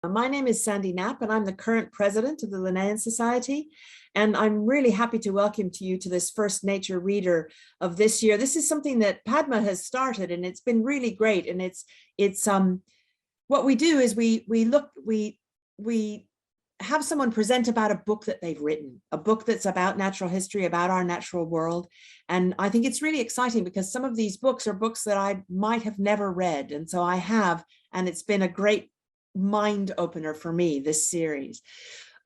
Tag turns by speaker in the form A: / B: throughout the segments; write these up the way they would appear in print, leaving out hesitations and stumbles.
A: My name is Sandy Knapp, and I'm the current president of the Linnean Society. And I'm really happy to welcome you to this first Nature Reader of this year. This is something that Padma has started, and it's been really great. And it's what we do is we have someone present about a book that they've written, a book that's about natural history, about our natural world. And I think it's really exciting because some of these books are books that I might have never read. And so I have, and it's been a great mind opener for me, this series.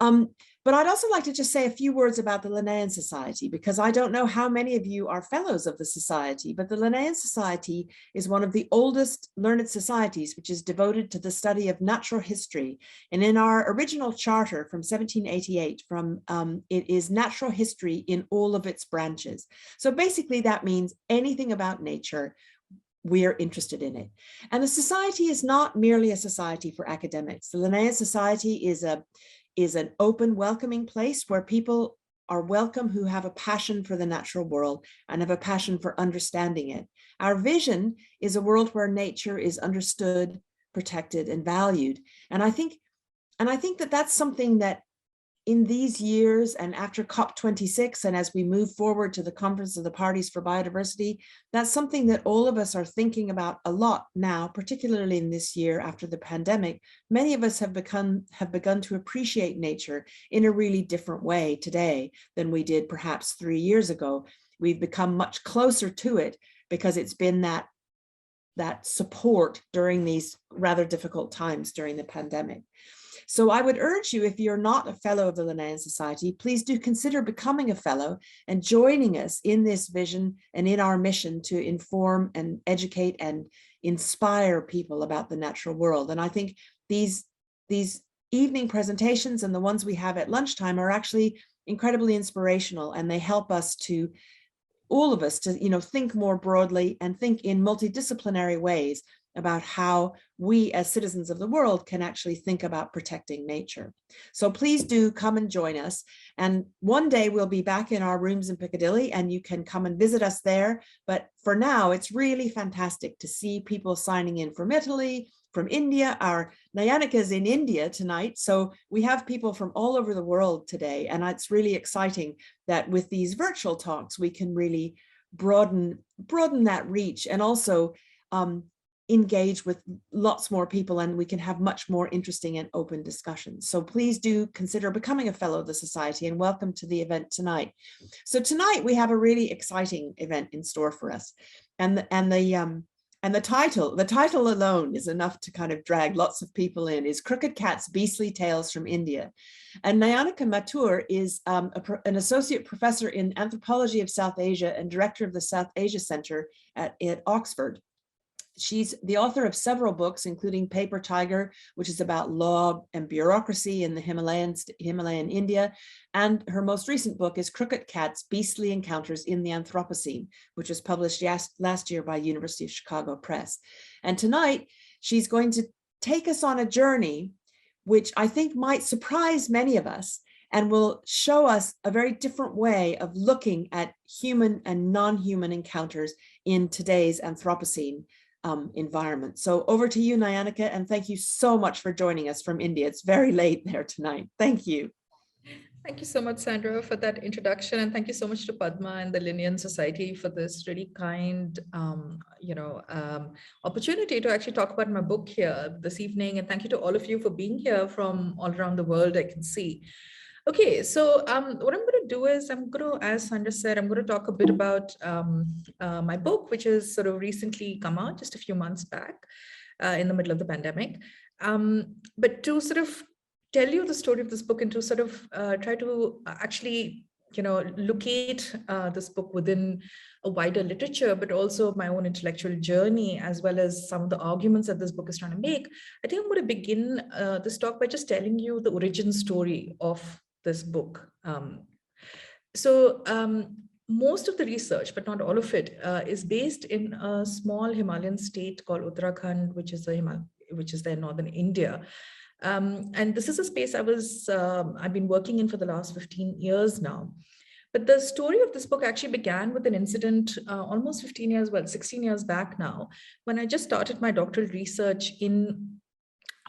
A: But I'd also like to just say a few words about the Linnean Society, because I don't know how many of you are fellows of the Society, but the Linnean Society is one of the oldest learned societies which is devoted to the study of natural history. And in our original charter from 1788, it is natural history in all of its branches. So basically that means anything about nature, we are interested in it. And the Society is not merely a society for academics. The Linnean Society is an open, welcoming place where people are welcome who have a passion for the natural world and have a passion for understanding it. Our vision is a world where nature is understood, protected, and valued. And I think that that's something that in these years and after COP26, and as we move forward to the Conference of the Parties for Biodiversity, that's something that all of us are thinking about a lot now, particularly in this year after the pandemic. Many of us have begun to appreciate nature in a really different way today than we did perhaps 3 years ago. We've become much closer to it because it's been that support during these rather difficult times during the pandemic. So I would urge you, if you're not a fellow of the Linnean Society, please do consider becoming a fellow and joining us in this vision and in our mission to inform and educate and inspire people about the natural world. And I think these evening presentations and the ones we have at lunchtime are actually incredibly inspirational, and they help us to, all of us, to think more broadly and think in multidisciplinary ways about how we as citizens of the world can actually think about protecting nature. So please do come and join us. And one day we'll be back in our rooms in Piccadilly and you can come and visit us there. But for now, it's really fantastic to see people signing in from Italy, from India. Our Nayanika is in India tonight. So we have people from all over the world today. And it's really exciting that with these virtual talks, we can really broaden that reach and also engage with lots more people, and we can have much more interesting and open discussions. So please do consider becoming a fellow of the Society, and welcome to the event tonight. So tonight we have a really exciting event in store for us, and the title alone is enough to kind of drag lots of people in, is Crooked Cats, Beastly Tales from India. And Nayanika Mathur is an associate professor in anthropology of South Asia and director of the South Asia Center at Oxford. She's the author of several books, including Paper Tiger, which is about law and bureaucracy in the Himalayan India. And her most recent book is Crooked Cats, Beastly Encounters in the Anthropocene, which was published last year by University of Chicago Press. And tonight, she's going to take us on a journey, which I think might surprise many of us and will show us a very different way of looking at human and non-human encounters in today's Anthropocene environment. So over to you, Nayanika, and thank you so much for joining us from India. It's very late there tonight. Thank you.
B: Thank you so much, Sandra, for that introduction, and thank you so much to Padma and the Linnean Society for this really kind, opportunity to actually talk about my book here this evening. And thank you to all of you for being here from all around the world, I can see. Okay, so what I'm going to do is as Sandra said, I'm going to talk a bit about my book, which has sort of recently come out just a few months back in the middle of the pandemic. But to sort of tell you the story of this book and to sort of try to actually, locate this book within a wider literature, but also my own intellectual journey, as well as some of the arguments that this book is trying to make, I think I'm going to begin this talk by just telling you the origin story of this book. Most of the research, but not all of it, is based in a small Himalayan state called Uttarakhand, which is there in northern India. And this is a space I've been working in for the last 15 years now. But the story of this book actually began with an incident almost 16 years back now, when I just started my doctoral research in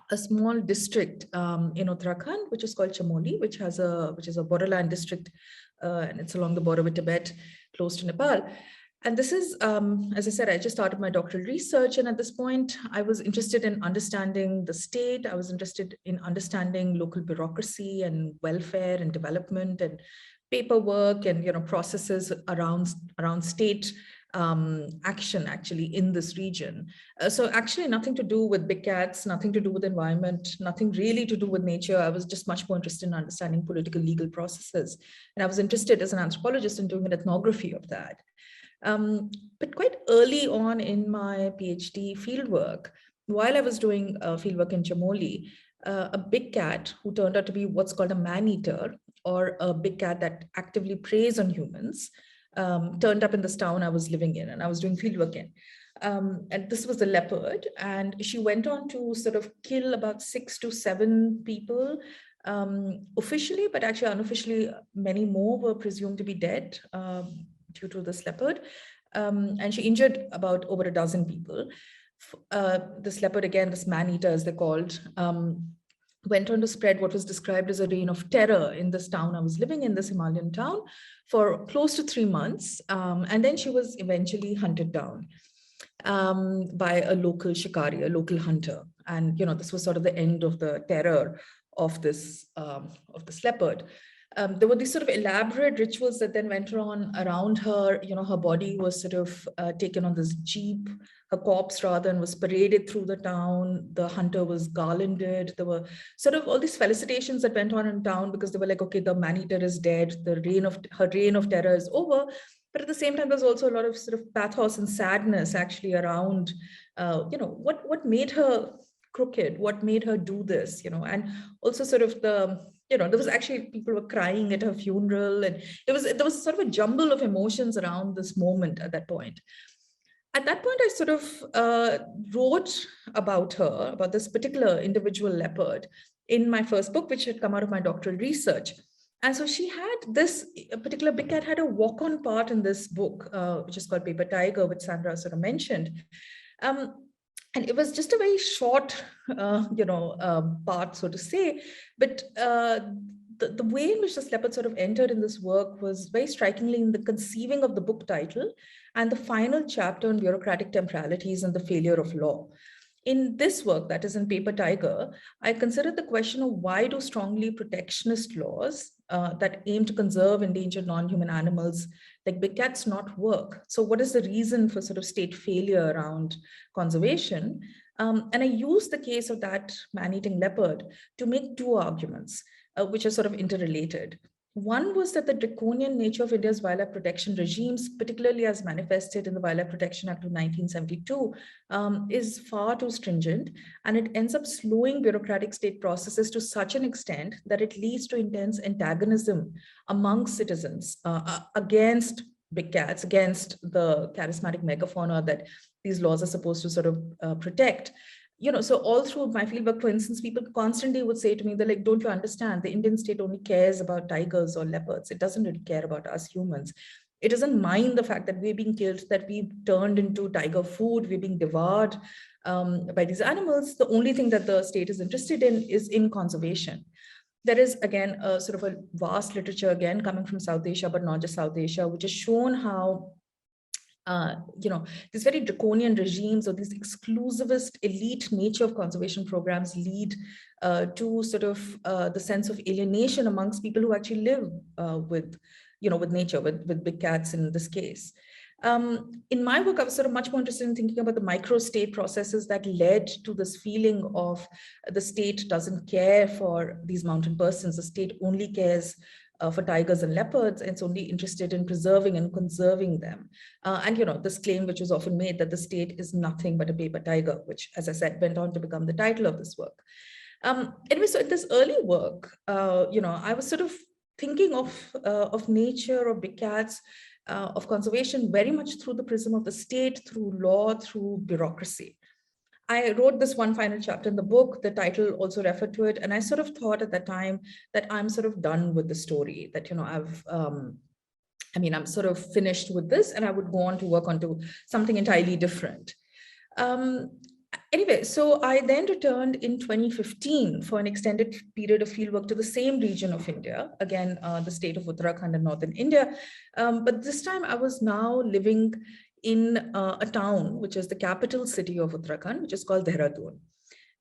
B: a small district in Uttarakhand, which is called Chamoli, which is a borderland district, and it's along the border with Tibet, close to Nepal. And this is, as I said, I just started my doctoral research. And at this point, I was interested in understanding the state. I was interested in understanding local bureaucracy and welfare and development and paperwork and processes around state action actually in this region. So actually nothing to do with big cats, nothing to do with environment, nothing really to do with nature. I was just much more interested in understanding political legal processes. And I was interested as an anthropologist in doing an ethnography of that. But quite early on in my PhD fieldwork, while I was doing fieldwork in Chamoli, a big cat who turned out to be what's called a man-eater, or a big cat that actively preys on humans, turned up in this town I was living in and I was doing fieldwork in. And this was a leopard, and she went on to sort of kill about 6 to 7 people officially, but actually unofficially, many more were presumed to be dead due to this leopard. And she injured about over a dozen people. This leopard, again, this man-eater as they're called, went on to spread what was described as a reign of terror in this town I was living in, this Himalayan town, for close to 3 months. And then she was eventually hunted down by a local shikari, a local hunter. And this was sort of the end of the terror of this leopard. There were these sort of elaborate rituals that then went on around her. Her body was sort of taken on this jeep, her corpse rather, and was paraded through the town. The hunter was garlanded. There were sort of all these felicitations that went on in town because they were like, okay, the man-eater is dead. Her reign of terror is over. But at the same time, there's also a lot of sort of pathos and sadness actually around, what made her crooked, what made her do this, and also sort of there was actually, people were crying at her funeral, and there was sort of a jumble of emotions around this moment at that point. At that point, I sort of wrote about her, about this particular individual leopard in my first book, which had come out of my doctoral research. And so she had this particular big cat had a walk-on part in this book, which is called Paper Tiger, which Sandra sort of mentioned. And it was just a very short, part, so to say. But the way in which this leopard sort of entered in this work was very strikingly in the conceiving of the book title and the final chapter on bureaucratic temporalities and the failure of law. In this work, that is in Paper Tiger, I considered the question of why do strongly protectionist laws that aim to conserve endangered non-human animals like big cats not work? So what is the reason for sort of state failure around conservation? And I used the case of that man-eating leopard to make 2 arguments, which are sort of interrelated. One was that the draconian nature of India's wildlife protection regimes, particularly as manifested in the Wildlife Protection Act of 1972, is far too stringent, and it ends up slowing bureaucratic state processes to such an extent that it leads to intense antagonism amongst citizens against big cats, against the charismatic megafauna that these laws are supposed to sort of protect. So all through my fieldwork, for instance, people constantly would say to me, they're like, don't you understand? The Indian state only cares about tigers or leopards. It doesn't really care about us humans. It doesn't mind the fact that we're being killed, that we've turned into tiger food, we're being devoured by these animals. The only thing that the state is interested in is in conservation. There is, again, a sort of a vast literature, again, coming from South Asia, but not just South Asia, which has shown how these very draconian regimes or these exclusivist elite nature of conservation programs lead to sort of the sense of alienation amongst people who actually live with nature, with big cats in this case. In my work, I was sort of much more interested in thinking about the micro-state processes that led to this feeling of the state doesn't care for these mountain persons. The state only cares for tigers and leopards, and it's only interested in preserving and conserving them. And this claim which was often made that the state is nothing but a paper tiger, which, as I said, went on to become the title of this work. Anyway, so in this early work, I was sort of thinking of nature, of big cats, of conservation very much through the prism of the state, through law, through bureaucracy. I wrote this one final chapter in the book. The title also referred to it. And I sort of thought at that time that I'm sort of done with the story, that, I'm sort of finished with this, and I would go on to work onto something entirely different. Anyway, Anyway, so I then returned in 2015 for an extended period of fieldwork to the same region of India, again, the state of Uttarakhand in northern India. But this time I was now living in a town, which is the capital city of Uttarakhand, which is called Dehradun.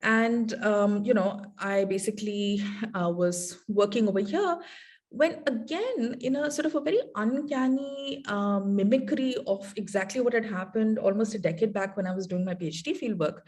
B: And, I basically was working over here when again, in a sort of a very uncanny mimicry of exactly what had happened almost a decade back when I was doing my PhD fieldwork,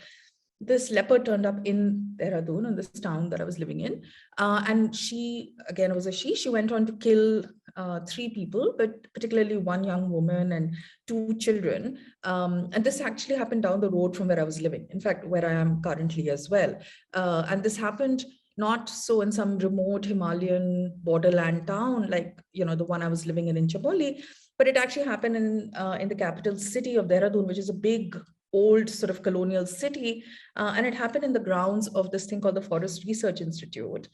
B: this leopard turned up in Dehradun, in this town that I was living in. And she, again, was a she went on to kill 3 people, but particularly 1 young woman and 2 children. And this actually happened down the road from where I was living, in fact, where I am currently as well. And this happened not so in some remote Himalayan borderland town, like, the one I was living in Chamoli, but it actually happened in the capital city of Dehradun, which is a big, old sort of colonial city. And it happened in the grounds of this thing called the Forest Research Institute,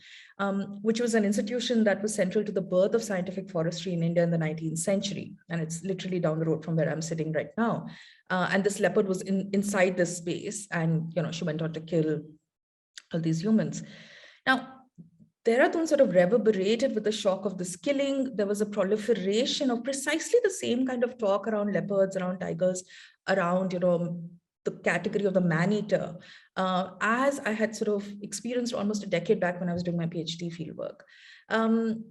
B: which was an institution that was central to the birth of scientific forestry in India in the 19th century. And it's literally down the road from where I'm sitting right now. And this leopard was inside this space, and she went on to kill all these humans. Now, Dehradun sort of reverberated with the shock of this killing. There was a proliferation of precisely the same kind of talk around leopards, around tigers, around, the category of the man-eater, as I had sort of experienced almost a decade back when I was doing my PhD fieldwork. And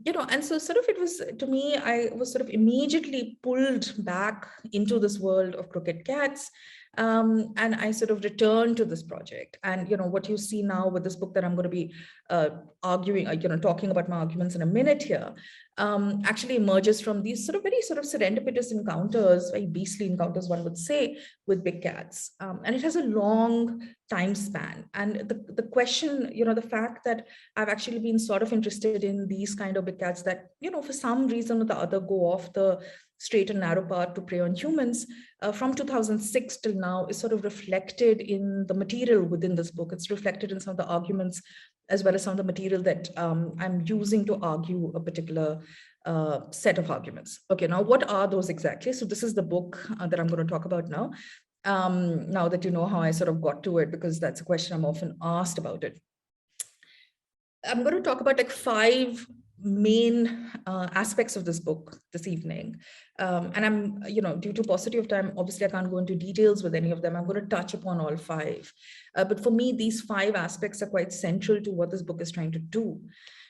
B: so sort of it was, to me, I was sort of immediately pulled back into this world of crooked cats. And I sort of returned to this project. And, what you see now with this book that I'm going to be arguing, talking about my arguments in a minute here, actually emerges from these very sort of serendipitous encounters, very beastly encounters, one would say, with big cats. And it has a long time span. And the question, the fact that I've actually been sort of interested in these kind of big cats that, for some reason or the other go off the straight and narrow path to prey on humans, from 2006 till now is sort of reflected in the material within this book. It's reflected in some of the arguments, as well as some of the material that I'm using to argue a particular set of arguments. Okay, now what are those exactly? So this is the book that I'm going to talk about now. Now that you know how I sort of got to it, because that's a question I'm often asked about it. I'm going to talk about like 5 main aspects of this book this evening. And I'm, due to paucity of time, obviously I can't go into details with any of them. I'm going to touch upon all 5. But for me, these 5 aspects are quite central to what this book is trying to do.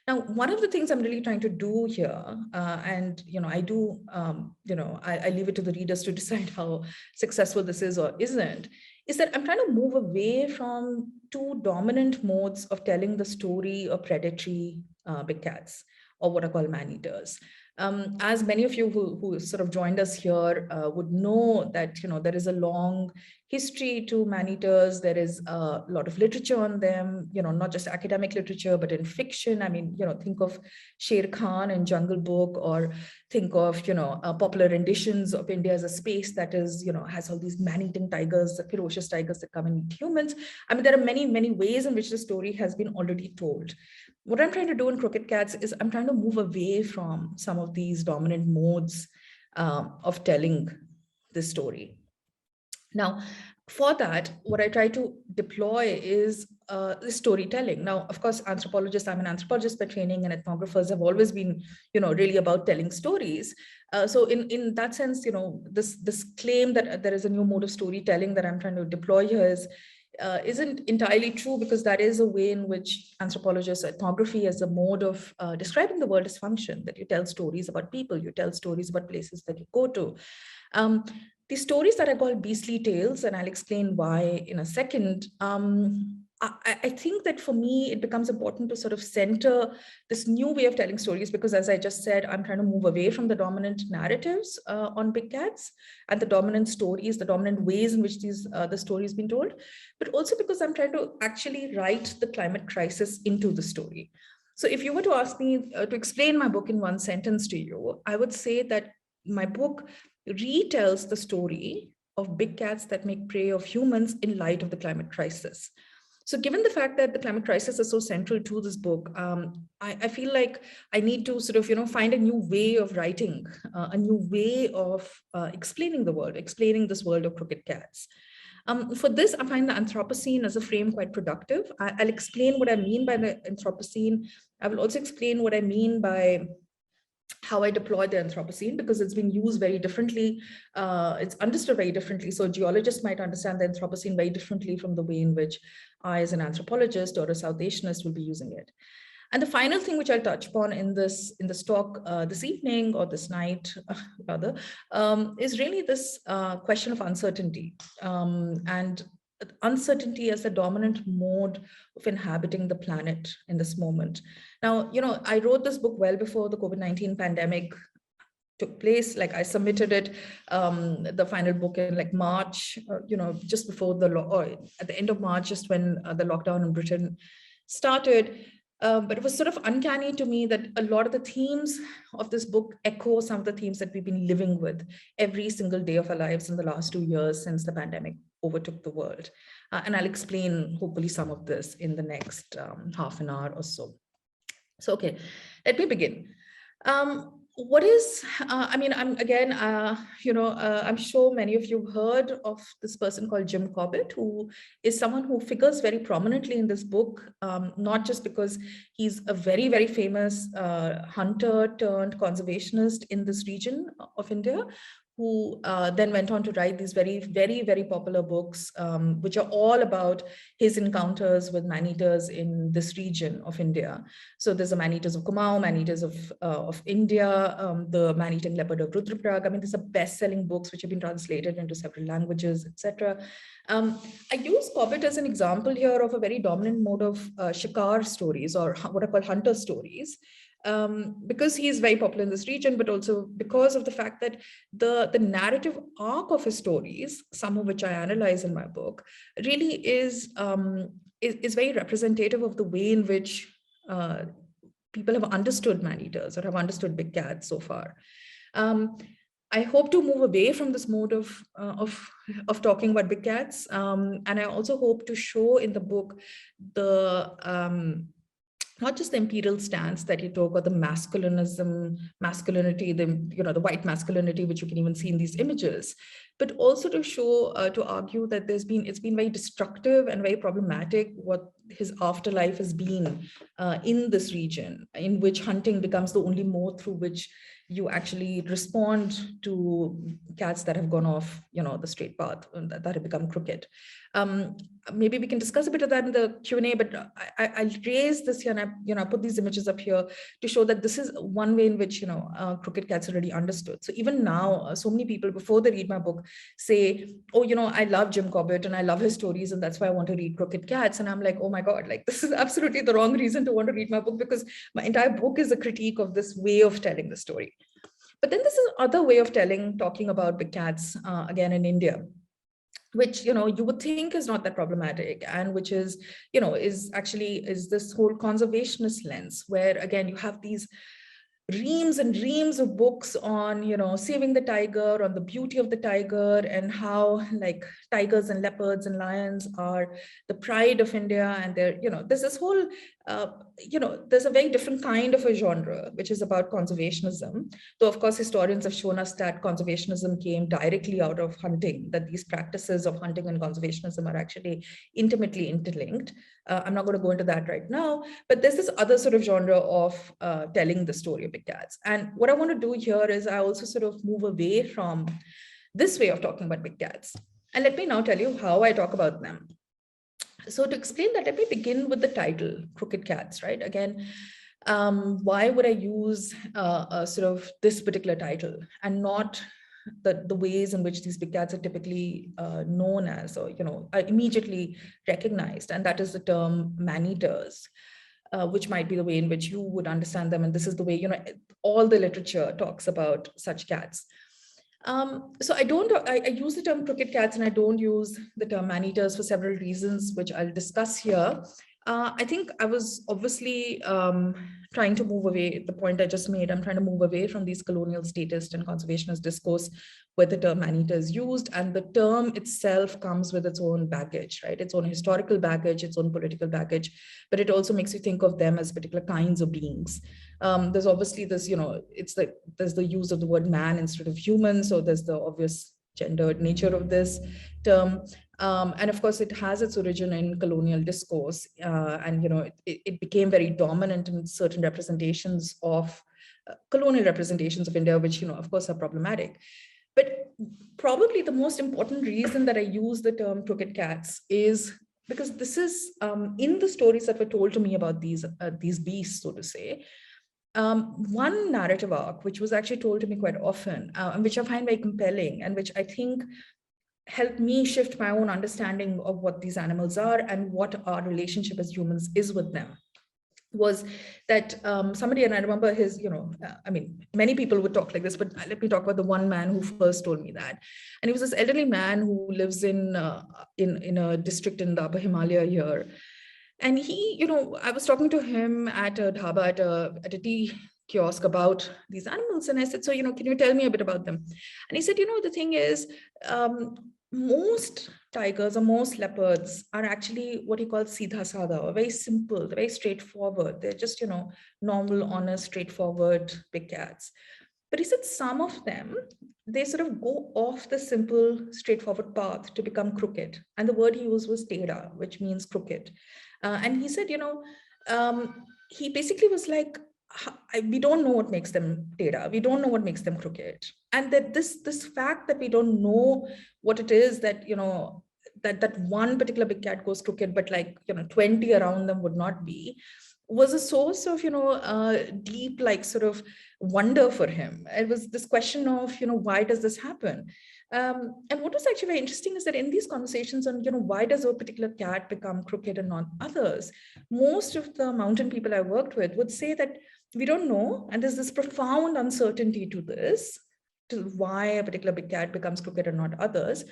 B: Now, one of the things I'm really trying to do here, and, I do, I leave it to the readers to decide how successful this is or isn't, is that I'm trying to move away from 2 dominant modes of telling the story of predatory big cats, or what are called man-eaters. As many of you who sort of joined us here would know that, there is a long history to man-eaters. There is a lot of literature on them, not just academic literature, but in fiction. I mean, think of Sher Khan in Jungle Book, or think of, popular renditions of India as a space that is, has all these man-eating tigers, the ferocious tigers that come and eat humans. I mean, there are many, many ways in which the story has been already told. What I'm trying to do in Crooked Cats is I'm trying to move away from some of these dominant modes of telling this story. Now, for that, what I try to deploy is storytelling. Now, of course, I'm an anthropologist by training, and ethnographers have always been, really about telling stories. So in that sense, this claim that there is a new mode of storytelling that I'm trying to deploy here isn't entirely true, because that is a way in which anthropologists, ethnography as a mode of describing the world is function, that you tell stories about people, you tell stories about places that you go to. These stories that I call beastly tales, and I'll explain why in a second, I think that for me, it becomes important to sort of center this new way of telling stories, because as I just said, I'm trying to move away from the dominant narratives on big cats and the dominant stories, the dominant ways in which the story has been told, but also because I'm trying to actually write the climate crisis into the story. So if you were to ask me to explain my book in one sentence to you, I would say that my book retells the story of big cats that make prey of humans in light of the climate crisis. So given the fact that the climate crisis is so central to this book, I feel like I need to sort of, find a new way of writing, a new way of explaining the world, explaining this world of crooked cats. For this, I find the Anthropocene as a frame quite productive. I'll explain what I mean by the Anthropocene. I will also explain what I mean by how I deploy the Anthropocene, because it's been used very differently. It's understood very differently. So geologists might understand the Anthropocene very differently from the way in which I, as an anthropologist or a South Asianist, will be using it. And the final thing which I'll touch upon in this talk this evening, or this night rather, is really this question of uncertainty, and uncertainty as the dominant mode of inhabiting the planet in this moment. Now, I wrote this book well before the COVID-19 pandemic took place. Like, I submitted it, the final book, in like March, just before the law, or at the end of March, just when the lockdown in Britain started. But it was sort of uncanny to me that a lot of the themes of this book echo some of the themes that we've been living with every single day of our lives in the last 2 years since the pandemic overtook the world. And I'll explain hopefully some of this in the next half an hour or so. So, okay, let me begin. What is, I'm sure many of you heard of this person called Jim Corbett, who is someone who figures very prominently in this book, not just because he's a very, very famous hunter turned conservationist in this region of India, who then went on to write these very, very, very popular books, which are all about his encounters with man-eaters in this region of India. So there's the man-eaters of Kumaon, man-eaters of India, the man-eating leopard of Rudraprayag. I mean, these are best-selling books which have been translated into several languages, etc. I use Corbett as an example here of a very dominant mode of shikar stories, or what I call hunter stories. Because he is very popular in this region, but also because of the fact that the narrative arc of his stories, some of which I analyze in my book, really is very representative of the way in which people have understood man-eaters, or have understood big cats so far. I hope to move away from this mode of talking about big cats, and I also hope to show in the book the not just the imperial stance that you talk about, the masculinity, the white masculinity, which you can even see in these images, but also to show, to argue that it's been very destructive and very problematic what his afterlife has been in this region, in which hunting becomes the only mode through which you actually respond to cats that have gone off, the straight path, that have become crooked. Maybe we can discuss a bit of that in the Q&A, but I'll raise this here, and I put these images up here to show that this is one way in which, crooked cats are really understood. So even now, so many people, before they read my book, say, oh, I love Jim Corbett and I love his stories, and that's why I want to read Crooked Cats. And I'm like, oh my God, like, this is absolutely the wrong reason to want to read my book, because my entire book is a critique of this way of telling the story. But then this is other way of talking about big cats, again, in India, which, you would think is not that problematic, and which is, is this whole conservationist lens, where, again, you have these reams and reams of books on, saving the tiger, on the beauty of the tiger, and how, like, tigers and leopards and lions are the pride of India. And they're, there's this whole, there's a very different kind of a genre, which is about conservationism. Though, of course, historians have shown us that conservationism came directly out of hunting, that these practices of hunting and conservationism are actually intimately interlinked. I'm not going to go into that right now, but there's this other sort of genre of telling the story of big cats. And what I want to do here is I also sort of move away from this way of talking about big cats. And let me now tell you how I talk about them. So to explain that, let me begin with the title, Crooked Cats, right? Again, why would I use sort of this particular title and not the ways in which these big cats are typically known as, or, are immediately recognized? And that is the term man-eaters, which might be the way in which you would understand them. And this is the way, all the literature talks about such cats. So I use the term crooked cats, and I don't use the term man-eaters for several reasons, which I'll discuss here. I think I was obviously trying to move away, the point I just made, I'm trying to move away from these colonial statist and conservationist discourse where the term man-eater is used, and the term itself comes with its own baggage, right? Its own historical baggage, its own political baggage, but it also makes you think of them as particular kinds of beings. There's obviously this, there's the use of the word man instead of human, so there's the obvious gendered nature of this term. And of course, it has its origin in colonial discourse. And, it became very dominant in certain representations of colonial representations of India, which, of course, are problematic. But probably the most important reason that I use the term crooked cats is because this is in the stories that were told to me about these beasts, so to say. One narrative arc, which was actually told to me quite often, and which I find very compelling, and which I think helped me shift my own understanding of what these animals are and what our relationship as humans is with them, was that somebody, and I remember his, I mean, many people would talk like this, but let me talk about the one man who first told me that. And he was this elderly man who lives in a district in the Upper Himalaya here. And he, I was talking to him at a dhaba, at a tea kiosk about these animals. And I said, so, can you tell me a bit about them? And he said, the thing is, most tigers or most leopards are actually what he calls Siddha Sada, or very simple, they're very straightforward. They're just, normal, honest, straightforward big cats. But he said some of them, they sort of go off the simple, straightforward path to become crooked. And the word he used was teda, which means crooked. And he said, he basically was like, we don't know what makes them teda. We don't know what makes them crooked. And that this fact that we don't know what it is that, that one particular big cat goes crooked, but 20 around them would not be, was a source of, deep, sort of wonder for him. It was this question of, why does this happen? And what was actually very interesting is that in these conversations on, why does a particular cat become crooked and not others, most of the mountain people I worked with would say that we don't know. And there's this profound uncertainty to this, to why a particular big cat becomes crooked and not others.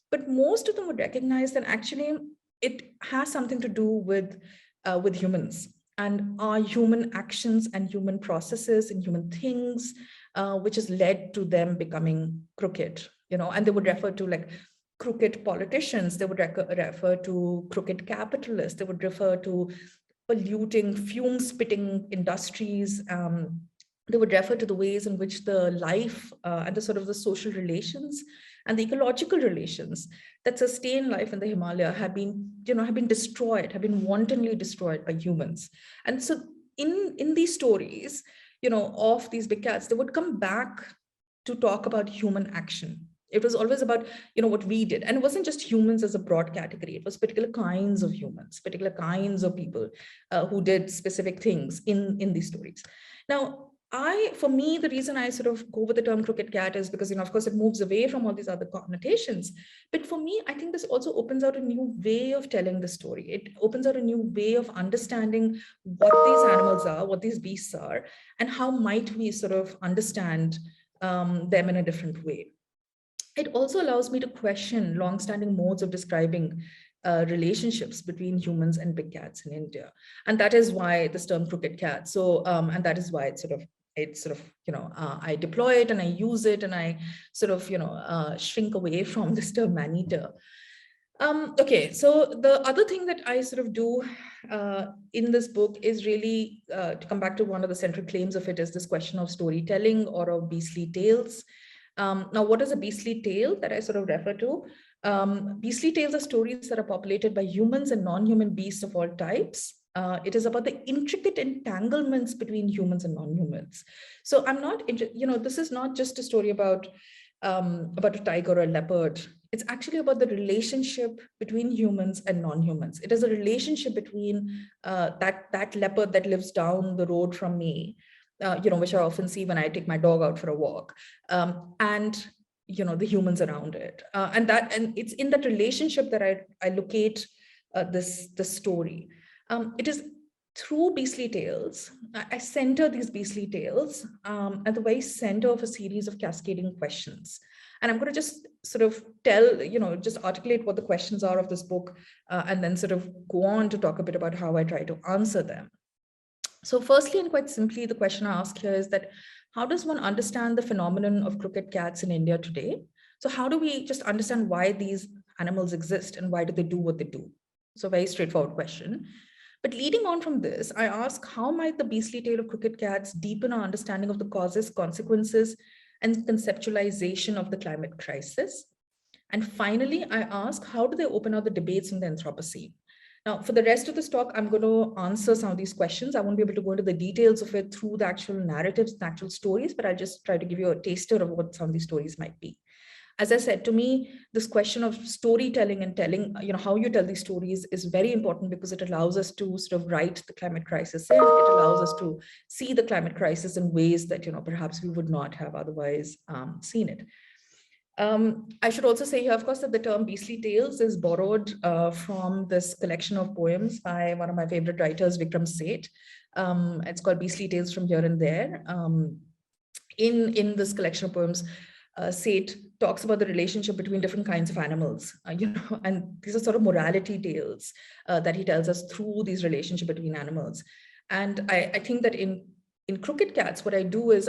B: But most of them would recognize that actually it has something to do with humans and our human actions and human processes and human things, which has led to them becoming crooked, and they would refer to crooked politicians, they would refer to crooked capitalists, they would refer to polluting, fume-spitting industries. They would refer to the ways in which the life and the sort of the social relations and the ecological relations that sustain life in the Himalaya have been destroyed, have been wantonly destroyed by humans. And so in these stories, of these big cats, they would come back to talk about human action. It was always about, what we did. And it wasn't just humans as a broad category. It was particular kinds of humans, particular kinds of people who did specific things in these stories. Now, for me, the reason I sort of go with the term crooked cat is because, of course, it moves away from all these other connotations. But for me, I think this also opens out a new way of telling the story. It opens out a new way of understanding what these animals are, what these beasts are, and how might we sort of understand them in a different way. It also allows me to question long-standing modes of describing relationships between humans and big cats in India. And that is why this term crooked cat. So, and that is why I deploy it and I use it and I sort of, shrink away from this term man-eater. Okay, so the other thing that I sort of do in this book is really to come back to one of the central claims of it is this question of storytelling or of beastly tales. Now, what is a beastly tale that I sort of refer to? Beastly tales are stories that are populated by humans and non-human beasts of all types. It is about the intricate entanglements between humans and non-humans. So I'm not, this is not just a story about a tiger or a leopard. It's actually about the relationship between humans and non-humans. It is a relationship between that leopard that lives down the road from me, which I often see when I take my dog out for a walk, and the humans around it, and it's in that relationship that I locate this story. It is through beastly tales. I center these beastly tales at the very center of a series of cascading questions. And I'm going to just sort of just articulate what the questions are of this book, and then sort of go on to talk a bit about how I try to answer them. So firstly, and quite simply, the question I ask here is that how does one understand the phenomenon of crooked cats in India today? So how do we just understand why these animals exist and why do they do what they do? So very straightforward question. But leading on from this, I ask, how might the beastly tale of crooked cats deepen our understanding of the causes, consequences, and conceptualization of the climate crisis? And finally, I ask, how do they open out the debates in the Anthropocene? Now, for the rest of this talk, I'm going to answer some of these questions. I won't be able to go into the details of it through the actual narratives, the actual stories, but I'll just try to give you a taster of what some of these stories might be. As I said, to me, this question of storytelling and telling, how you tell these stories is very important, because it allows us to sort of write the climate crisis in. It allows us to see the climate crisis in ways that, perhaps we would not have otherwise seen it. I should also say here, of course, that the term beastly tales is borrowed from this collection of poems by one of my favorite writers, Vikram Seth. It's called Beastly Tales from Here and There. In this collection of poems, Seth talks about the relationship between different kinds of animals, and these are sort of morality tales that he tells us through these relationship between animals. And I think that in Crooked Cats, what I do is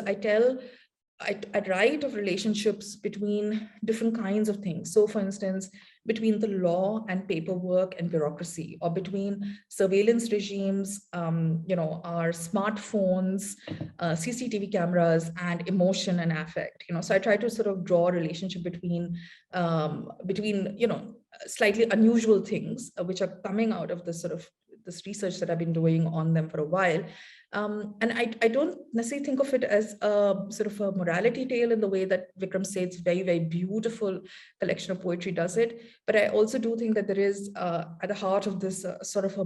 B: I write of relationships between different kinds of things. So for instance, between the law and paperwork and bureaucracy, or between surveillance regimes, our smartphones, CCTV cameras, and emotion and affect. So I try to sort of draw a relationship between slightly unusual things, which are coming out of this research that I've been doing on them for a while. And I don't necessarily think of it as a sort of a morality tale in the way that Vikram Seth's very, very beautiful collection of poetry does it. But I also do think that there is at the heart of this sort of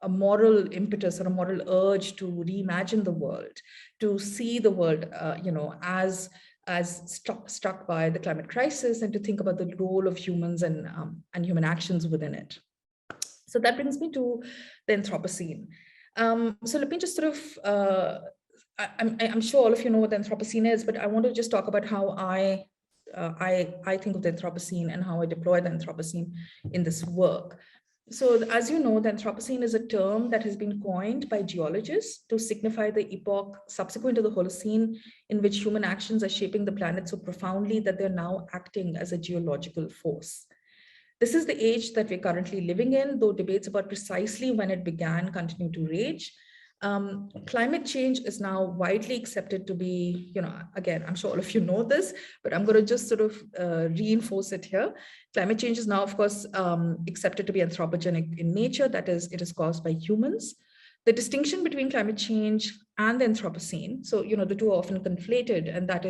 B: a moral impetus or a moral urge to reimagine the world, to see the world, as struck by the climate crisis, and to think about the role of humans and human actions within it. So that brings me to the Anthropocene. So let me just sort of, I'm sure all of you know what the Anthropocene is, but I want to just talk about how I think of the Anthropocene and how I deploy the Anthropocene in this work. So as you know, the Anthropocene is a term that has been coined by geologists to signify the epoch subsequent to the Holocene, in which human actions are shaping the planet so profoundly that they're now acting as a geological force. This is the age that we're currently living in, though debates about precisely when it began continue to rage. Climate change is now widely accepted to be, again, I'm sure all of you know this, but I'm going to just sort of reinforce it here. Climate change is now, of course, accepted to be anthropogenic in nature. That is, it is caused by humans. The distinction between climate change and the Anthropocene, so the two are often conflated, and that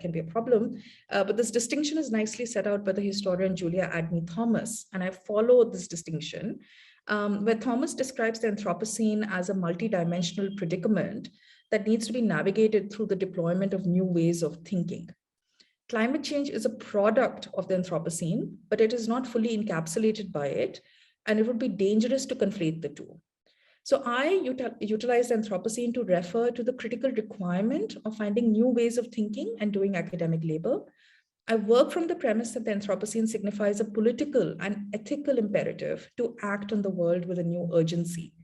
B: can be a problem. But this distinction is nicely set out by the historian Julia Adney Thomas, and I followed this distinction, where Thomas describes the Anthropocene as a multidimensional predicament that needs to be navigated through the deployment of new ways of thinking. Climate change is a product of the Anthropocene, but it is not fully encapsulated by it, and it would be dangerous to conflate the two. So I utilize the Anthropocene to refer to the critical requirement of finding new ways of thinking and doing academic labor. I work from the premise that the Anthropocene signifies a political and ethical imperative to act on the world with a new urgency.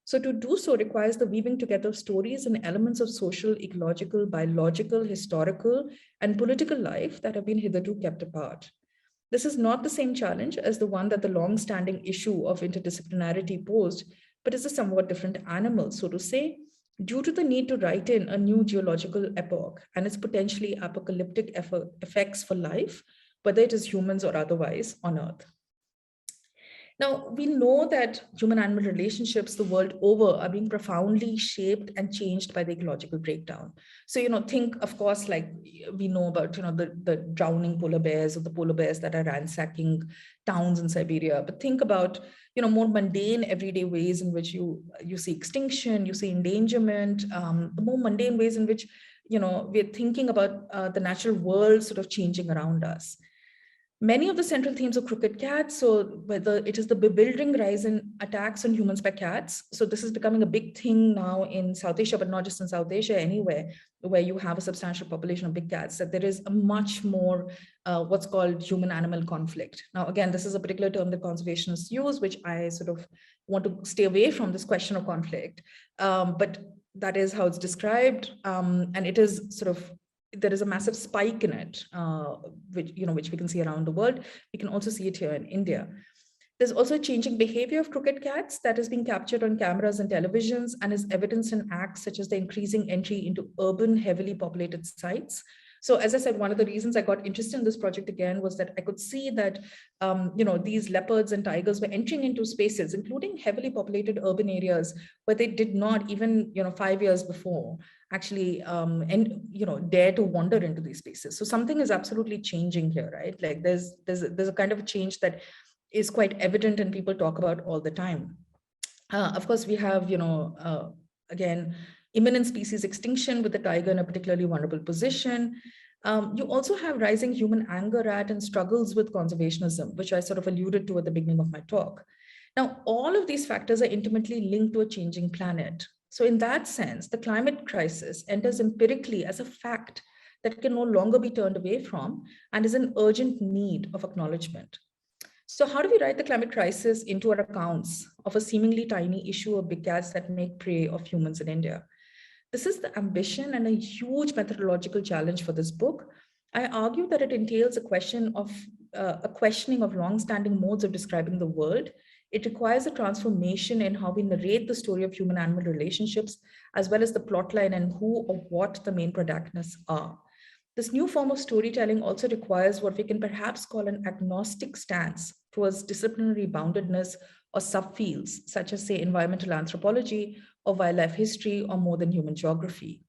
B: So to do so requires the weaving together of stories and elements of social, ecological, biological, historical, and political life that have been hitherto kept apart. This is not the same challenge as the one that the long-standing issue of interdisciplinarity posed, but is a somewhat different animal, so to say, due to the need to write in a new geological epoch and its potentially apocalyptic effects for life, whether it is humans or otherwise on Earth. Now, we know that human-animal relationships the world over are being profoundly shaped and changed by the ecological breakdown. So, think, of course, like we know about, the drowning polar bears or the polar bears that are ransacking towns in Siberia, but think about, more mundane everyday ways in which you see extinction, you see endangerment, the more mundane ways in which, we're thinking about the natural world sort of changing around us. Many of the central themes of Crooked Cats, so whether it is the bewildering rise in attacks on humans by cats, so this is becoming a big thing now in South Asia, but not just in South Asia, anywhere where you have a substantial population of big cats, that there is a much more what's called human-animal conflict. Now, again, this is a particular term that conservationists use, which I sort of want to stay away from this question of conflict, but that is how it's described, and it is sort of, there is a massive spike in it, which we can see around the world. We can also see it here in India. There's also a changing behavior of crooked cats that is being captured on cameras and televisions and is evidenced in acts such as the increasing entry into urban, heavily populated sites. So as I said, one of the reasons I got interested in this project again was that I could see that, these leopards and tigers were entering into spaces, including heavily populated urban areas, where they did not even, 5 years before actually, dare to wander into these spaces. So something is absolutely changing here, right? Like there's a kind of a change that is quite evident and people talk about all the time. Of course, we have, again, imminent species extinction with the tiger in a particularly vulnerable position. You also have rising human anger at and struggles with conservationism, which I sort of alluded to at the beginning of my talk. Now, all of these factors are intimately linked to a changing planet. So in that sense, the climate crisis enters empirically as a fact that can no longer be turned away from and is an urgent need of acknowledgement. So how do we write the climate crisis into our accounts of a seemingly tiny issue of big cats that make prey of humans in India? This is the ambition and a huge methodological challenge for this book. I argue that it entails a questioning of long-standing modes of describing the world. It requires a transformation in how we narrate the story of human-animal relationships, as well as the plotline and who or what the main protagonists are. This new form of storytelling also requires what we can perhaps call an agnostic stance towards disciplinary boundedness or subfields, such as, say, environmental anthropology or wildlife history or more than human geography.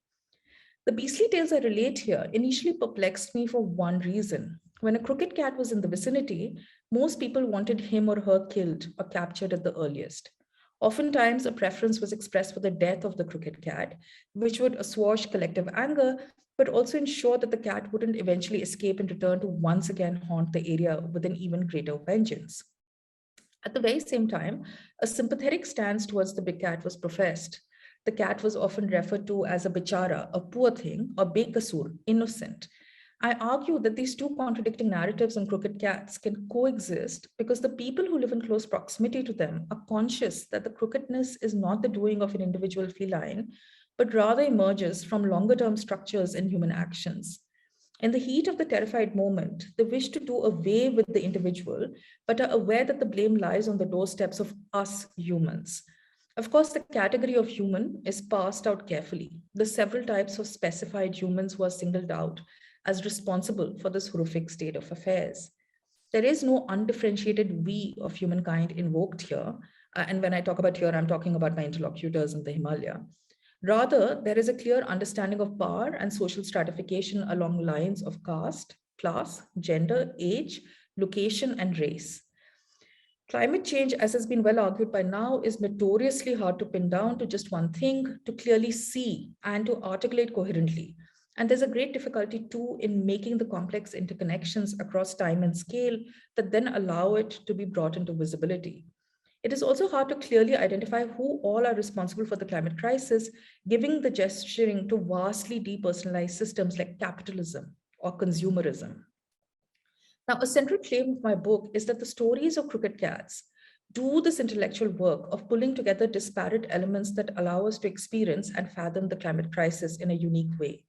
B: The beastly tales I relate here initially perplexed me for one reason. When a crooked cat was in the vicinity, most people wanted him or her killed or captured at the earliest. Oftentimes, a preference was expressed for the death of the crooked cat, which would assuage collective anger, but also ensure that the cat wouldn't eventually escape and return to once again haunt the area with an even greater vengeance. At the very same time, a sympathetic stance towards the big cat was professed. The cat was often referred to as a bichara, a poor thing, or bekasur, innocent. I argue that these two contradicting narratives on crooked cats can coexist because the people who live in close proximity to them are conscious that the crookedness is not the doing of an individual feline, but rather emerges from longer-term structures and human actions. In the heat of the terrified moment, they wish to do away with the individual, but are aware that the blame lies on the doorsteps of us humans. Of course, the category of human is parsed out carefully. The several types of specified humans who are singled out as responsible for this horrific state of affairs. There is no undifferentiated we of humankind invoked here. And when I talk about here, I'm talking about my interlocutors in the Himalaya. Rather, there is a clear understanding of power and social stratification along lines of caste, class, gender, age, location, and race. Climate change, as has been well argued by now, is notoriously hard to pin down to just one thing, to clearly see and to articulate coherently. And there's a great difficulty too in making the complex interconnections across time and scale that then allow it to be brought into visibility. It is also hard to clearly identify who all are responsible for the climate crisis, giving the gesturing to vastly depersonalized systems like capitalism or consumerism. Now, a central claim of my book is that the stories of crooked cats do this intellectual work of pulling together disparate elements that allow us to experience and fathom the climate crisis in a unique way.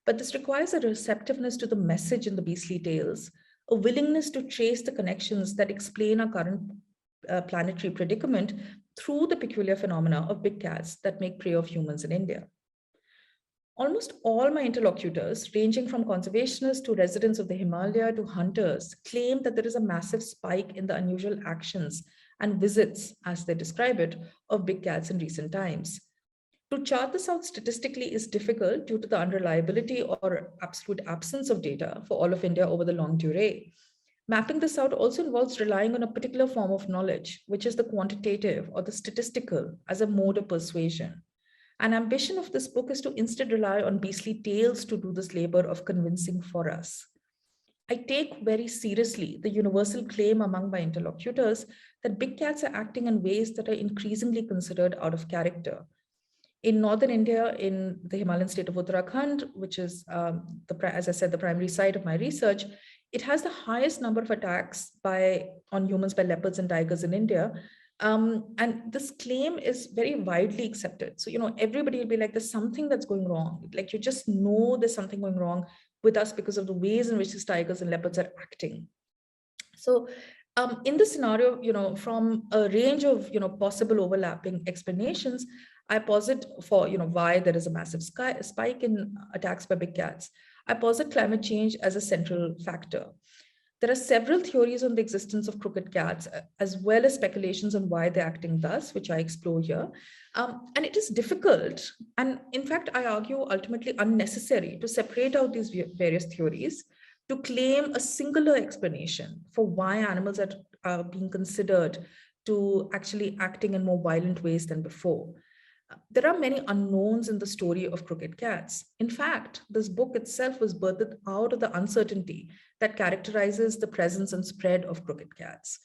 B: But this requires a receptiveness to the message in the beastly tales, a willingness to trace the connections that explain our current planetary predicament through the peculiar phenomena of big cats that make prey of humans in India. Almost all my interlocutors, ranging from conservationists to residents of the Himalaya to hunters, claim that there is a massive spike in the unusual actions and visits, as they describe it, of big cats in recent times. To chart this out statistically is difficult due to the unreliability or absolute absence of data for all of India over the long durée. Mapping this out also involves relying on a particular form of knowledge, which is the quantitative or the statistical as a mode of persuasion. An ambition of this book is to instead rely on beastly tales to do this labor of convincing for us. I take very seriously the universal claim among my interlocutors that big cats are acting in ways that are increasingly considered out of character. In northern India, in the Himalayan state of Uttarakhand, which is, as I said, the primary site of my research, it has the highest number of attacks on humans by leopards and tigers in India. And this claim is very widely accepted. So, everybody will be like, there's something that's going wrong. Like, you just know there's something going wrong with us because of the ways in which these tigers and leopards are acting. So, in this scenario, from a range of, possible overlapping explanations, I posit for, why there is a massive spike in attacks by big cats. I posit climate change as a central factor. There are several theories on the existence of crooked cats, as well as speculations on why they're acting thus, which I explore here. And it is difficult, and in fact, I argue ultimately unnecessary, to separate out these various theories to claim a singular explanation for why animals are being considered to actually acting in more violent ways than before. There are many unknowns in the story of crooked cats. In fact, this book itself was birthed out of the uncertainty that characterizes the presence and spread of crooked cats.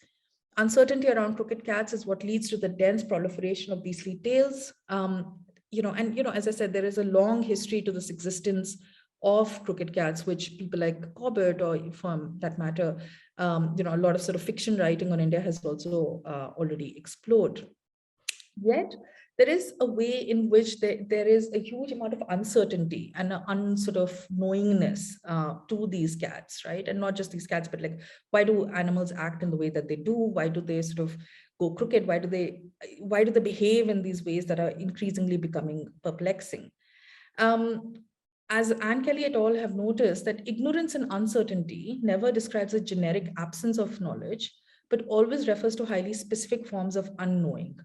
B: Uncertainty around crooked cats is what leads to the dense proliferation of beastly tales. As I said, there is a long history to this existence of crooked cats, which people like Cobbett, or for that matter, a lot of sort of fiction writing on India has also already explored. Yet, there is a way in which there is a huge amount of uncertainty and an sort of knowingness to these cats, right? And not just these cats, but like, why do animals act in the way that they do? Why do they sort of go crooked? Why do they behave in these ways that are increasingly becoming perplexing? As Anne Kelly et al. Have noticed, that ignorance and uncertainty never describes a generic absence of knowledge, but always refers to highly specific forms of unknowing.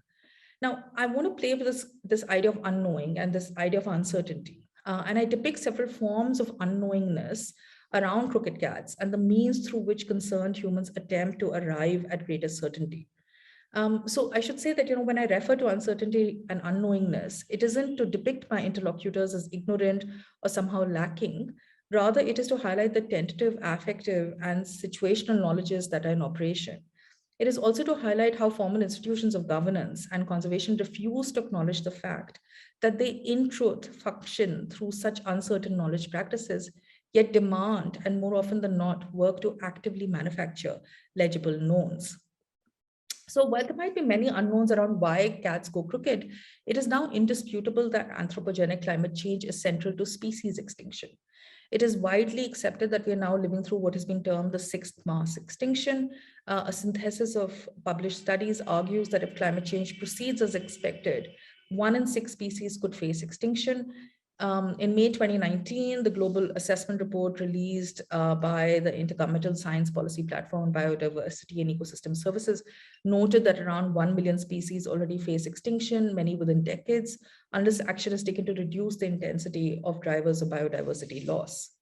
B: Now, I want to play with this idea of unknowing and this idea of uncertainty. And I depict several forms of unknowingness around crooked cats and the means through which concerned humans attempt to arrive at greater certainty. So I should say that, when I refer to uncertainty and unknowingness, it isn't to depict my interlocutors as ignorant or somehow lacking. Rather, it is to highlight the tentative, affective, and situational knowledges that are in operation. It is also to highlight how formal institutions of governance and conservation refuse to acknowledge the fact that they, in truth, function through such uncertain knowledge practices, yet demand, and more often than not, work to actively manufacture legible knowns. So while there might be many unknowns around why cats go crooked, it is now indisputable that anthropogenic climate change is central to species extinction. It is widely accepted that we are now living through what has been termed the sixth mass extinction. A synthesis of published studies argues that if climate change proceeds as expected, 1 in 6 species could face extinction. In May 2019, the Global Assessment Report released by the Intergovernmental Science Policy Platform on Biodiversity and Ecosystem Services noted that around 1 million species already face extinction, many within decades, unless action is taken to reduce the intensity of drivers of biodiversity loss.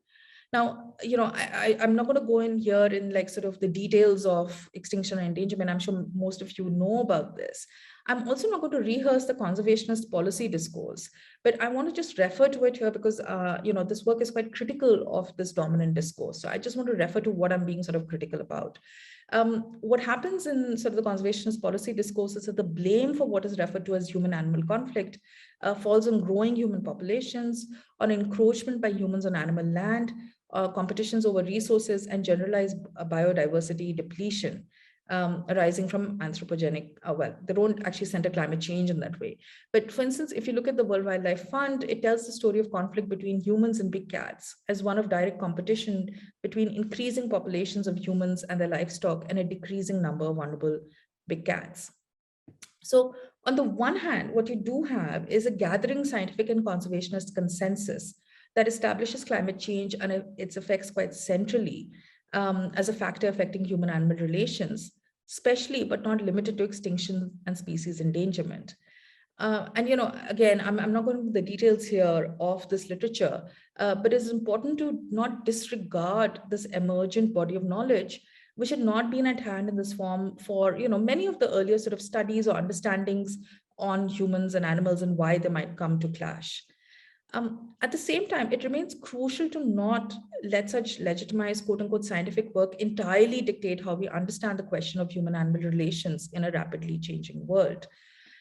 B: Now, I'm not going to go in here in like sort of the details of extinction and endangerment. I'm sure most of you know about this. I'm also not going to rehearse the conservationist policy discourse, but I want to just refer to it here because, this work is quite critical of this dominant discourse. So I just want to refer to what I'm being sort of critical about. What happens in sort of the conservationist policy discourse is that the blame for what is referred to as human-animal conflict falls on growing human populations, on encroachment by humans on animal land, competitions over resources, and generalized biodiversity depletion arising from anthropogenic, they don't actually center climate change in that way. But for instance, if you look at the World Wildlife Fund, it tells the story of conflict between humans and big cats as one of direct competition between increasing populations of humans and their livestock and a decreasing number of vulnerable big cats. So on the one hand, what you do have is a gathering scientific and conservationist consensus that establishes climate change and its effects quite centrally as a factor affecting human-animal relations, especially but not limited to extinction and species endangerment. Again, I'm not going into the details here of this literature, but it's important to not disregard this emergent body of knowledge, which had not been at hand in this form for many of the earlier sort of studies or understandings on humans and animals and why they might come to clash. At the same time, it remains crucial to not let such legitimized quote unquote scientific work entirely dictate how we understand the question of human-animal relations in a rapidly changing world.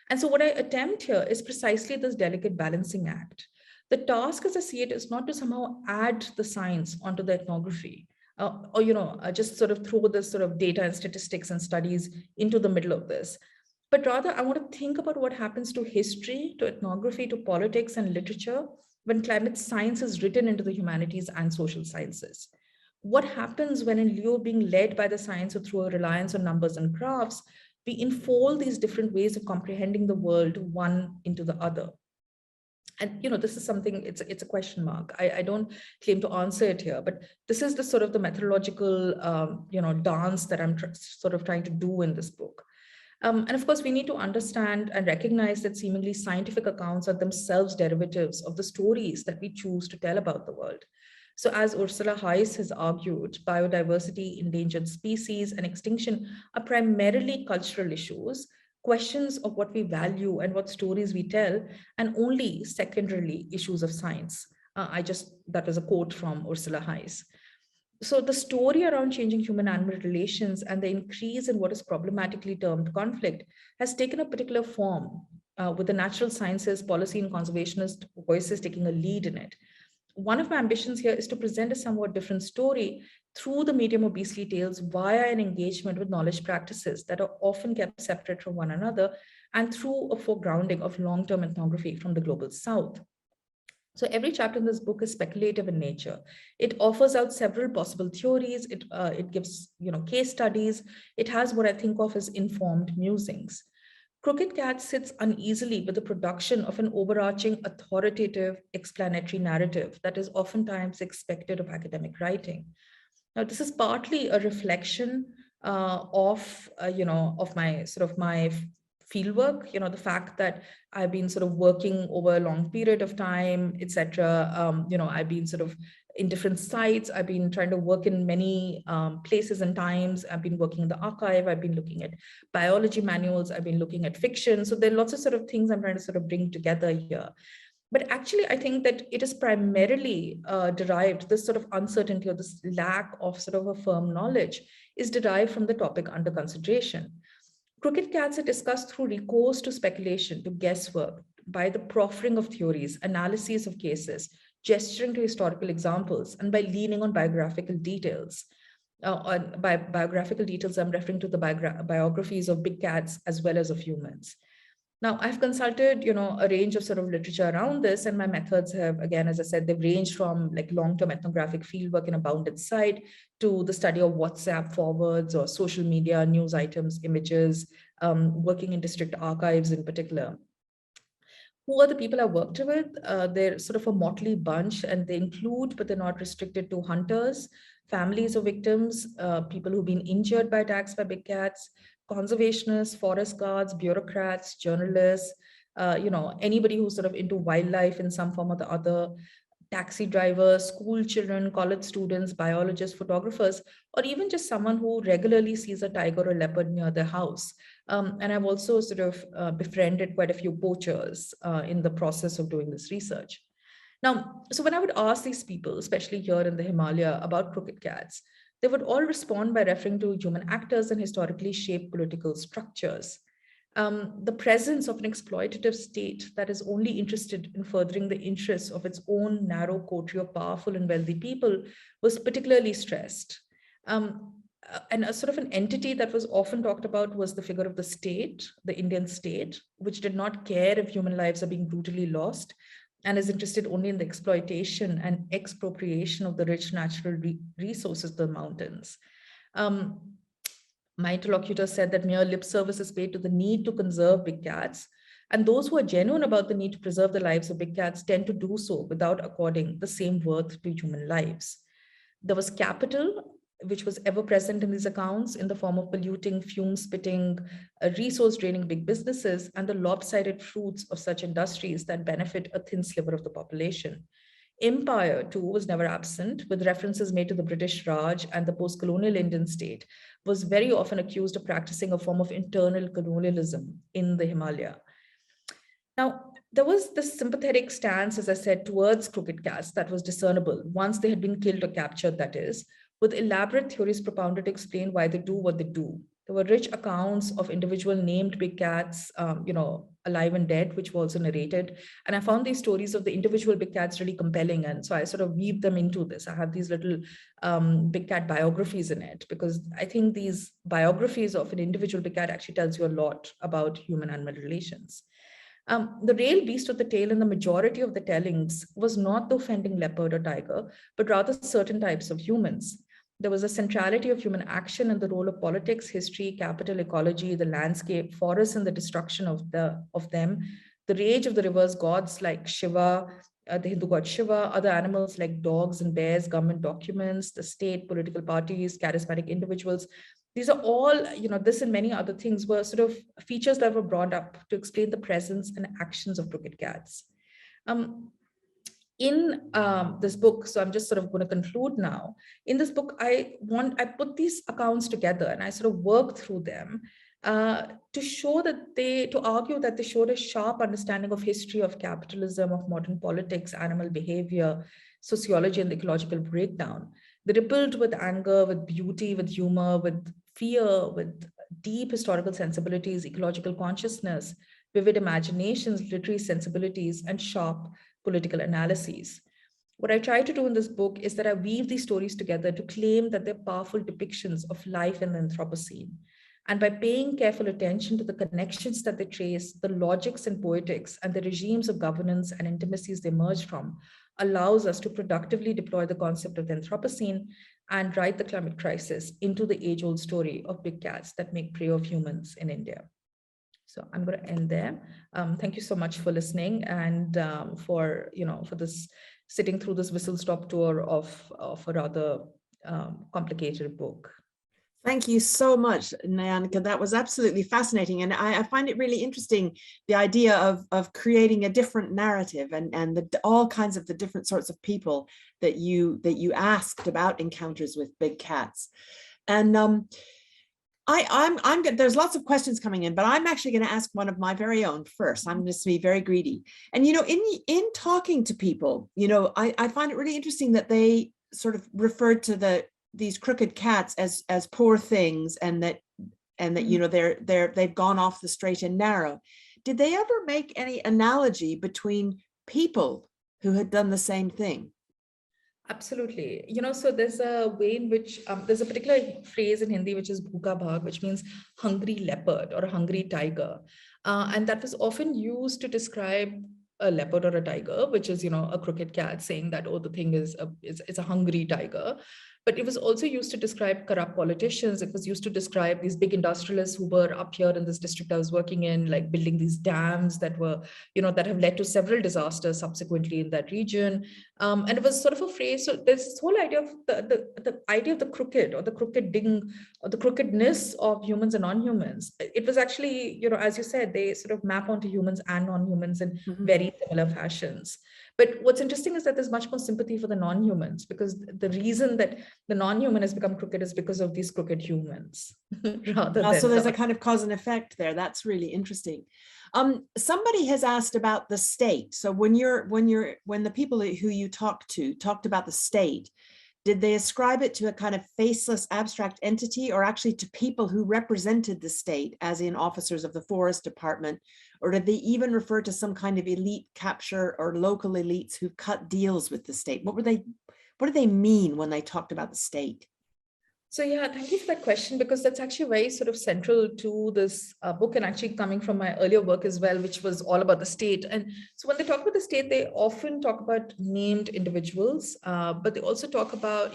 B: And so what I attempt here is precisely this delicate balancing act. The task, as I see it, is not to somehow add the science onto the ethnography, just sort of throw this sort of data and statistics and studies into the middle of this. But rather, I want to think about what happens to history, to ethnography, to politics and literature when climate science is written into the humanities and social sciences. What happens when, in lieu of being led by the science or through a reliance on numbers and graphs, we enfold these different ways of comprehending the world one into the other? And this is something, it's a question mark. I don't claim to answer it here, but this is the sort of the methodological dance that I'm sort of trying to do in this book. And of course, we need to understand and recognize that seemingly scientific accounts are themselves derivatives of the stories that we choose to tell about the world. So as Ursula Heiss has argued, biodiversity, endangered species, and extinction are primarily cultural issues, questions of what we value and what stories we tell, and only secondarily issues of science. That was a quote from Ursula Heiss. So the story around changing human-animal relations and the increase in what is problematically termed conflict has taken a particular form, with the natural sciences, policy, and conservationist voices taking a lead in it. One of my ambitions here is to present a somewhat different story through the medium of beastly tales via an engagement with knowledge practices that are often kept separate from one another, and through a foregrounding of long-term ethnography from the global south. So every chapter in this book is speculative in nature. It offers out several possible theories. It gives case studies. It has what I think of as informed musings. Crooked Cat sits uneasily with the production of an overarching authoritative explanatory narrative that is oftentimes expected of academic writing. Now, this is partly a reflection of my fieldwork, the fact that I've been sort of working over a long period of time, etc. I've been sort of in different sites. I've been trying to work in many places and times. I've been working in the archive. I've been looking at biology manuals. I've been looking at fiction. So there are lots of sort of things I'm trying to sort of bring together here. But actually, I think that it is primarily derived, this sort of uncertainty or this lack of sort of a firm knowledge is derived from the topic under consideration. Crooked Cats are discussed through recourse to speculation, to guesswork, by the proffering of theories, analyses of cases, gesturing to historical examples, and by leaning on biographical details. By biographical details, I'm referring to the biographies of big cats as well as of humans. Now, I've consulted, a range of sort of literature around this, and my methods have, again, as I said, they've ranged from like long-term ethnographic fieldwork in a bounded site to the study of WhatsApp forwards or social media, news items, images, working in district archives in particular. Who are the people I worked with? They're sort of a motley bunch, and they include, but they're not restricted to, hunters, families of victims, people who've been injured by attacks by big cats, conservationists, forest guards, bureaucrats, journalists, anybody who's sort of into wildlife in some form or the other, taxi drivers, school children, college students, biologists, photographers, or even just someone who regularly sees a tiger or leopard near their house. And I've also sort of befriended quite a few poachers in the process of doing this research. Now, so when I would ask these people, especially here in the Himalaya, about crooked cats, they would all respond by referring to human actors and historically shaped political structures. The presence of an exploitative state that is only interested in furthering the interests of its own narrow coterie of powerful and wealthy people was particularly stressed. And a sort of an entity that was often talked about was the figure of the state, the Indian state, which did not care if human lives are being brutally lost and is interested only in the exploitation and expropriation of the rich natural resources of the mountains. My interlocutor said that mere lip service is paid to the need to conserve big cats, and those who are genuine about the need to preserve the lives of big cats tend to do so without according the same worth to human lives. There was capital, which was ever present in these accounts in the form of polluting, fume-spitting, resource-draining big businesses, and the lopsided fruits of such industries that benefit a thin sliver of the population. Empire, too, was never absent, with references made to the British Raj, and the post-colonial Indian state was very often accused of practicing a form of internal colonialism in the Himalaya. Now, there was this sympathetic stance, as I said, towards crooked cats that was discernible once they had been killed or captured, that is, with elaborate theories propounded to explain why they do what they do. There were rich accounts of individual named big cats, alive and dead, which were also narrated. And I found these stories of the individual big cats really compelling. And so I sort of weave them into this. I have these little big cat biographies in it, because I think these biographies of an individual big cat actually tells you a lot about human-animal relations. The real beast of the tale in the majority of the tellings was not the offending leopard or tiger, but rather certain types of humans. There was a centrality of human action in the role of politics, history, capital, ecology, the landscape, forests, and the destruction of them, the rage of the rivers, gods like Shiva, the Hindu god Shiva, other animals like dogs and bears, government documents, the state, political parties, charismatic individuals. These are all, this and many other things were sort of features that were brought up to explain the presence and actions of crooked cats. In this book, so I'm just sort of going to conclude now. In this book, I put these accounts together and I sort of work through them to show that to argue that they showed a sharp understanding of history of capitalism, of modern politics, animal behavior, sociology, and the ecological breakdown. They rippled with anger, with beauty, with humor, with fear, with deep historical sensibilities, ecological consciousness, vivid imaginations, literary sensibilities, and sharp political analyses. What I try to do in this book is that I weave these stories together to claim that they're powerful depictions of life in the Anthropocene. And by paying careful attention to the connections that they trace, the logics and poetics, and the regimes of governance and intimacies they emerge from, allows us to productively deploy the concept of the Anthropocene and write the climate crisis into the age-old story of big cats that make prey of humans in India. So I'm going to end there. Thank you so much for listening and for this sitting through this whistle-stop tour of a rather complicated book.
A: Thank you so much, Nayanika. That was absolutely fascinating. And I find it really interesting, the idea of creating a different narrative and all kinds of the different sorts of people that you asked about encounters with big cats. And I'm good. There's lots of questions coming in, but I'm actually going to ask one of my very own first. I'm just be very greedy. And, in talking to people, I find it really interesting that they sort of referred to these crooked cats as poor things, and that they've gone off the straight and narrow. Did they ever make any analogy between people who had done the same thing?
B: Absolutely. So there's a way in which there's a particular phrase in Hindi, which is bhuka bhag, which means hungry leopard or a hungry tiger. And that was often used to describe a leopard or a tiger, which is, a crooked cat, saying that, oh, the thing is a hungry tiger. But it was also used to describe corrupt politicians. It was used to describe these big industrialists who were up here in this district I was working in, like building these dams that were, that have led to several disasters subsequently in that region. And it was sort of a phrase. So there's this whole idea of the idea of the crooked or the crookeding or the crookedness of humans and non-humans. It was actually, as you said, they sort of map onto humans and non-humans in very similar fashions. But what's interesting is that there's much more sympathy for the non-humans, because the reason that the non-human has become crooked is because of these crooked humans.
A: So there's a kind of cause and effect there. That's really interesting. Somebody has asked about the state. So when the people who you talked about the state, did they ascribe it to a kind of faceless abstract entity, or actually to people who represented the state, as in officers of the forest department? Or did they even refer to some kind of elite capture or local elites who cut deals with the state? What did they mean when they talked about the state?
B: So yeah, thank you for that question, because that's actually very sort of central to this book, and actually coming from my earlier work as well, which was all about the state. And so when they talk about the state, they often talk about named individuals, but they also talk about,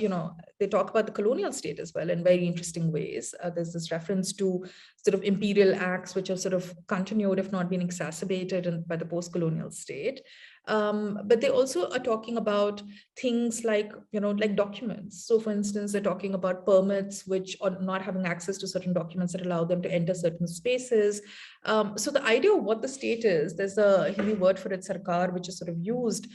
B: they talk about the colonial state as well in very interesting ways. There's this reference to sort of imperial acts, which have sort of continued, if not been exacerbated by the post-colonial state. But they also are talking about things like, like documents. So for instance, they're talking about permits, which are not having access to certain documents that allow them to enter certain spaces. So the idea of what the state is, there's a Hindi word for it, sarkar, which is sort of used,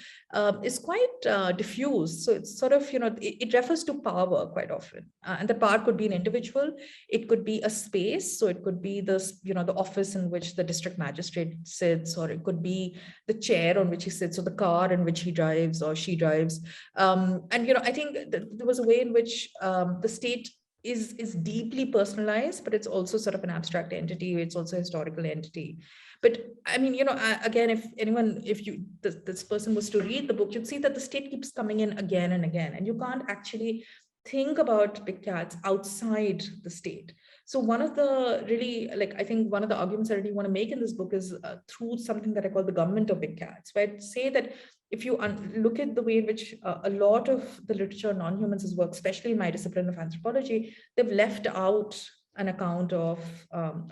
B: is quite diffuse. So it's sort of, it refers to power quite often. And the power could be an individual, it could be a space. So it could be this, the office in which the district magistrate sits, or it could be the chair on which he sits, or the car in which he drives or she drives. And, I think there was a way in which the state is deeply personalized, but it's also sort of an abstract entity. It's also a historical entity. But I mean, again, if this person was to read the book, you'd see that the state keeps coming in again and again, and you can't actually think about big cats outside the state. So one of the really, I think one of the arguments I really want to make in this book is through something that I call the government of big cats, where I say that if you look at the way in which a lot of the literature on non-humans has worked, especially in my discipline of anthropology, they've left out an account of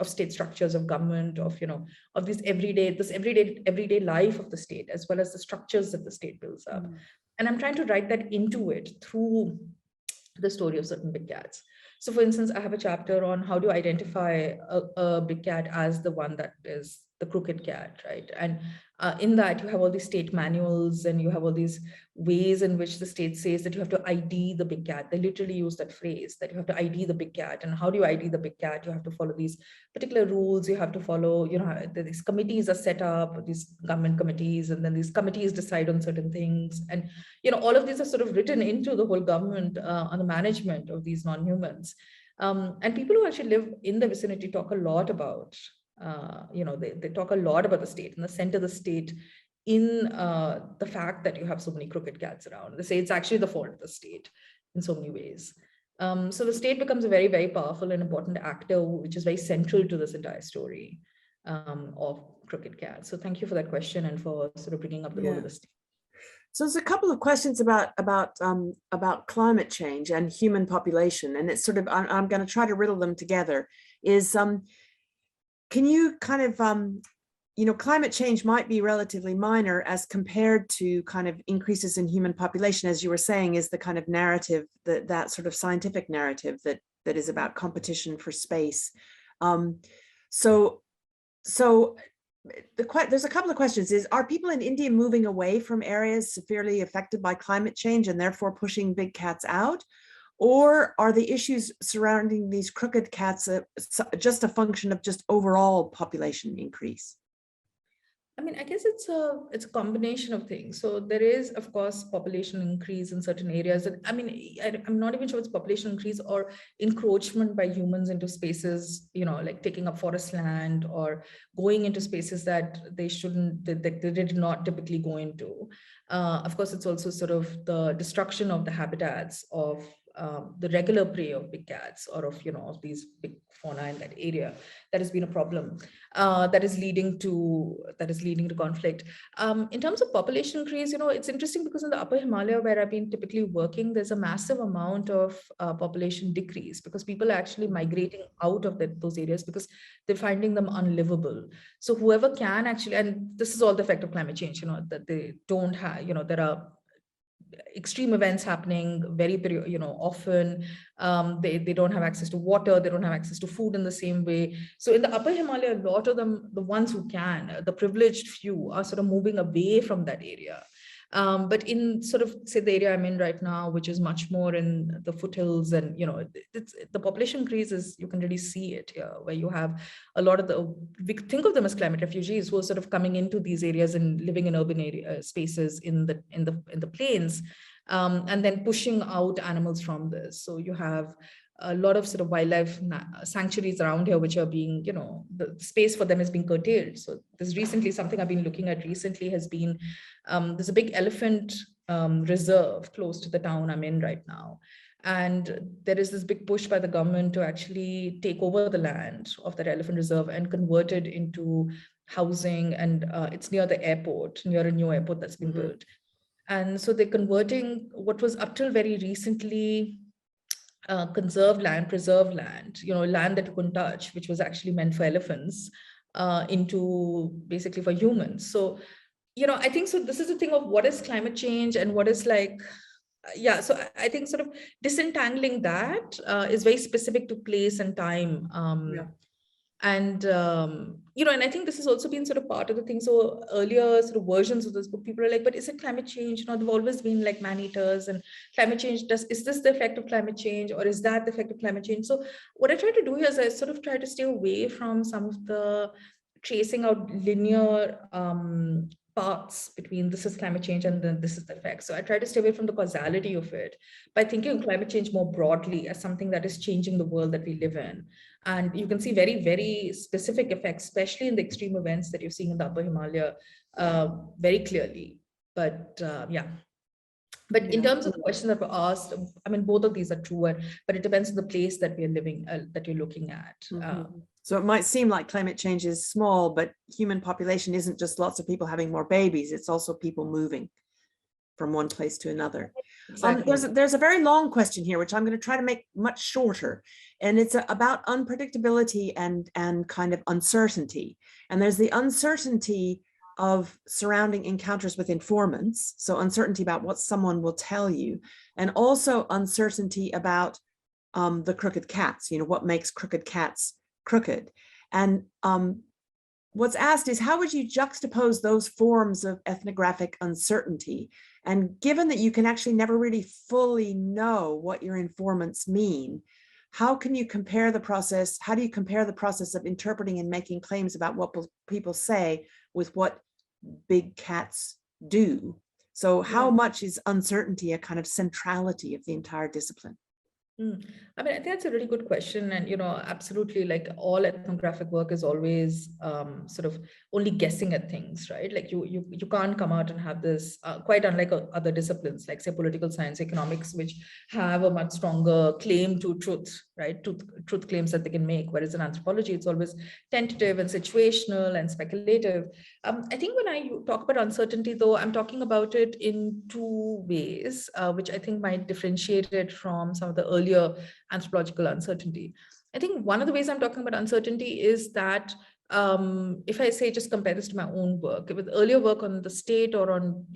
B: state structures, of government, of of this everyday life of the state, as well as the structures that the state builds up. And I'm trying to write that into it through the story of certain big cats. So for instance, I have a chapter on how to identify a big cat as the one that is the crooked cat, right? And in that, you have all these state manuals, and you have all these ways in which the state says that you have to ID the big cat. They literally use that phrase, that you have to ID the big cat. And how do you ID the big cat? You have to follow these particular rules. You have to follow, these committees are set up, these government committees, and then these committees decide on certain things. And, all of these are sort of written into the whole government on the management of these non-humans. And people who actually live in the vicinity talk a lot about, they talk a lot about the state and the center of the state in the fact that you have so many crooked cats around. They say it's actually the fault of the state in so many ways. So the state becomes a very, very powerful and important actor, which is very central to this entire story of crooked cats. So thank you for that question and for sort of bringing up the role of the state.
A: So there's a couple of questions about climate change and human population, and it's sort of, I'm going to try to riddle them together. Can you kind of, climate change might be relatively minor as compared to kind of increases in human population, as you were saying, is the kind of narrative, that sort of scientific narrative that is about competition for space. So there's a couple of questions. Are people in India moving away from areas severely affected by climate change and therefore pushing big cats out? Or are the issues surrounding these crooked cats just a function of just overall population increase?
B: I mean, I guess it's a combination of things. So there is, of course, population increase in certain areas. And I mean, I'm not even sure it's population increase or encroachment by humans into spaces, like taking up forest land or going into spaces that they did not typically go into. Of course, it's also sort of the destruction of the habitats of the regular prey of big cats, or of these big fauna in that area. That has been a problem that is leading to conflict. In terms of population increase, it's interesting because in the Upper Himalaya, where I've been typically working, there's a massive amount of population decrease because people are actually migrating out of those areas because they're finding them unlivable. So whoever can actually, and this is all the effect of climate change, that they don't have, there are extreme events happening very often. They don't have access to water, they don't have access to food in the same way. So in the Upper Himalaya, a lot of them, the ones who can, the privileged few, are sort of moving away from that area. But in sort of, say, the area I'm in right now, which is much more in the foothills, and the population increase is, you can really see it here, where you have a lot of we think of them as climate refugees who are sort of coming into these areas and living in urban area spaces in the plains, and then pushing out animals from this. So you have a lot of sort of wildlife sanctuaries around here, which are being, the space for them is being curtailed. So there's recently, something I've been looking at recently has been, there's a big elephant reserve close to the town I'm in right now. And there is this big push by the government to actually take over the land of that elephant reserve and convert it into housing. And it's near the airport, near a new airport that's been built. And so they're converting what was up till very recently conserved land, preserved land, land that you couldn't touch, which was actually meant for elephants, into basically for humans. So, I think so. This is the thing of what is climate change and what is like, so I think sort of disentangling that is very specific to place and time. And, and I think this has also been sort of part of the thing. So earlier sort of versions of this book, people are like, but is it climate change? They've always been like man-eaters, and climate change, is this the effect of climate change, or is that the effect of climate change? So what I try to do here is I sort of try to stay away from some of the tracing out linear paths between this is climate change and then this is the effect. So I try to stay away from the causality of it by thinking of climate change more broadly as something that is changing the world that we live in. And you can see very, very specific effects, especially in the extreme events that you're seeing in the Upper Himalaya, very clearly. But But in terms of the question that were asked, I mean, both of these are true, but it depends on the place that we're living, that you're looking at.
A: So it might seem like climate change is small, but human population isn't just lots of people having more babies, it's also people moving. from one place to another.
B: Exactly.
A: There's a very long question here, which I'm going to try to make much shorter. And it's about unpredictability and kind of uncertainty. And there's the uncertainty of surrounding encounters with informants. So uncertainty about what someone will tell you, and also uncertainty about the crooked cats, what makes crooked cats crooked. And what's asked is, how would you juxtapose those forms of ethnographic uncertainty? And given that you can actually never really fully know what your informants mean, how can you compare the process? How do you compare the process of interpreting and making claims about what people say with what big cats do? So how much is uncertainty a kind of centrality of the entire discipline?
B: I mean, I think that's a really good question. And, absolutely, like all ethnographic work is always sort of only guessing at things, right? Like you can't come out and have this, quite unlike other disciplines, like say political science, economics, which have a much stronger claim to truth, right? Truth claims that they can make. Whereas in anthropology, it's always tentative and situational and speculative. I think when I talk about uncertainty, though, I'm talking about it in two ways, which I think might differentiate it from some of the earlier anthropological uncertainty. I think one of the ways I'm talking about uncertainty is that if I say just compare this to my own work, with earlier work on the state or on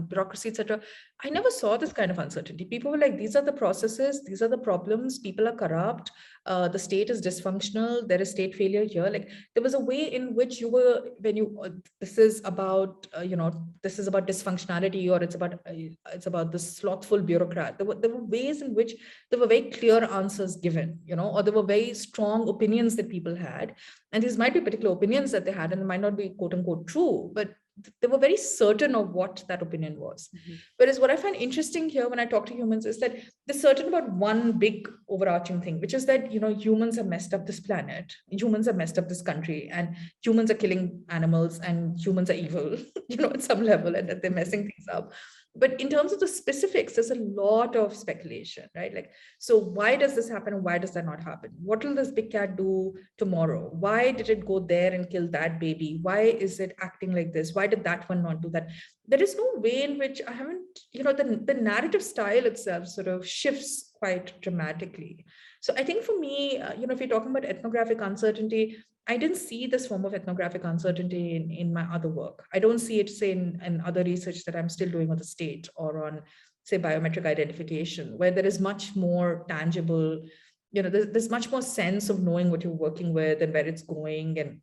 B: bureaucracy, etc., I never saw this kind of uncertainty. People were like, these are the processes, these are the problems, people are corrupt, the state is dysfunctional, there is state failure here. Like there was a way in which you were, this is about dysfunctionality, or it's about the slothful bureaucrat. There were ways in which there were very clear answers given, or there were very strong opinions that people had. And these might be particular opinions that they had, and they might not be quote unquote true, but they were very certain of what that opinion was. Mm-hmm. Whereas what I find interesting here when I talk to humans is that they're certain about one big overarching thing, which is that, humans have messed up this planet, humans have messed up this country, and humans are killing animals, and humans are evil, at some level, and that they're messing things up. But in terms of the specifics, there's a lot of speculation, right? Like, so why does this happen and why does that not happen? What will this big cat do tomorrow? Why did it go there and kill that baby? Why is it acting like this? Why did that one not do that? There is no way in which I haven't, the narrative style itself sort of shifts quite dramatically. So I think for me, if you're talking about ethnographic uncertainty, I didn't see this form of ethnographic uncertainty in my other work. I don't see it, say, in other research that I'm still doing on the state or on, say, biometric identification, where there is much more tangible, there's much more sense of knowing what you're working with and where it's going. And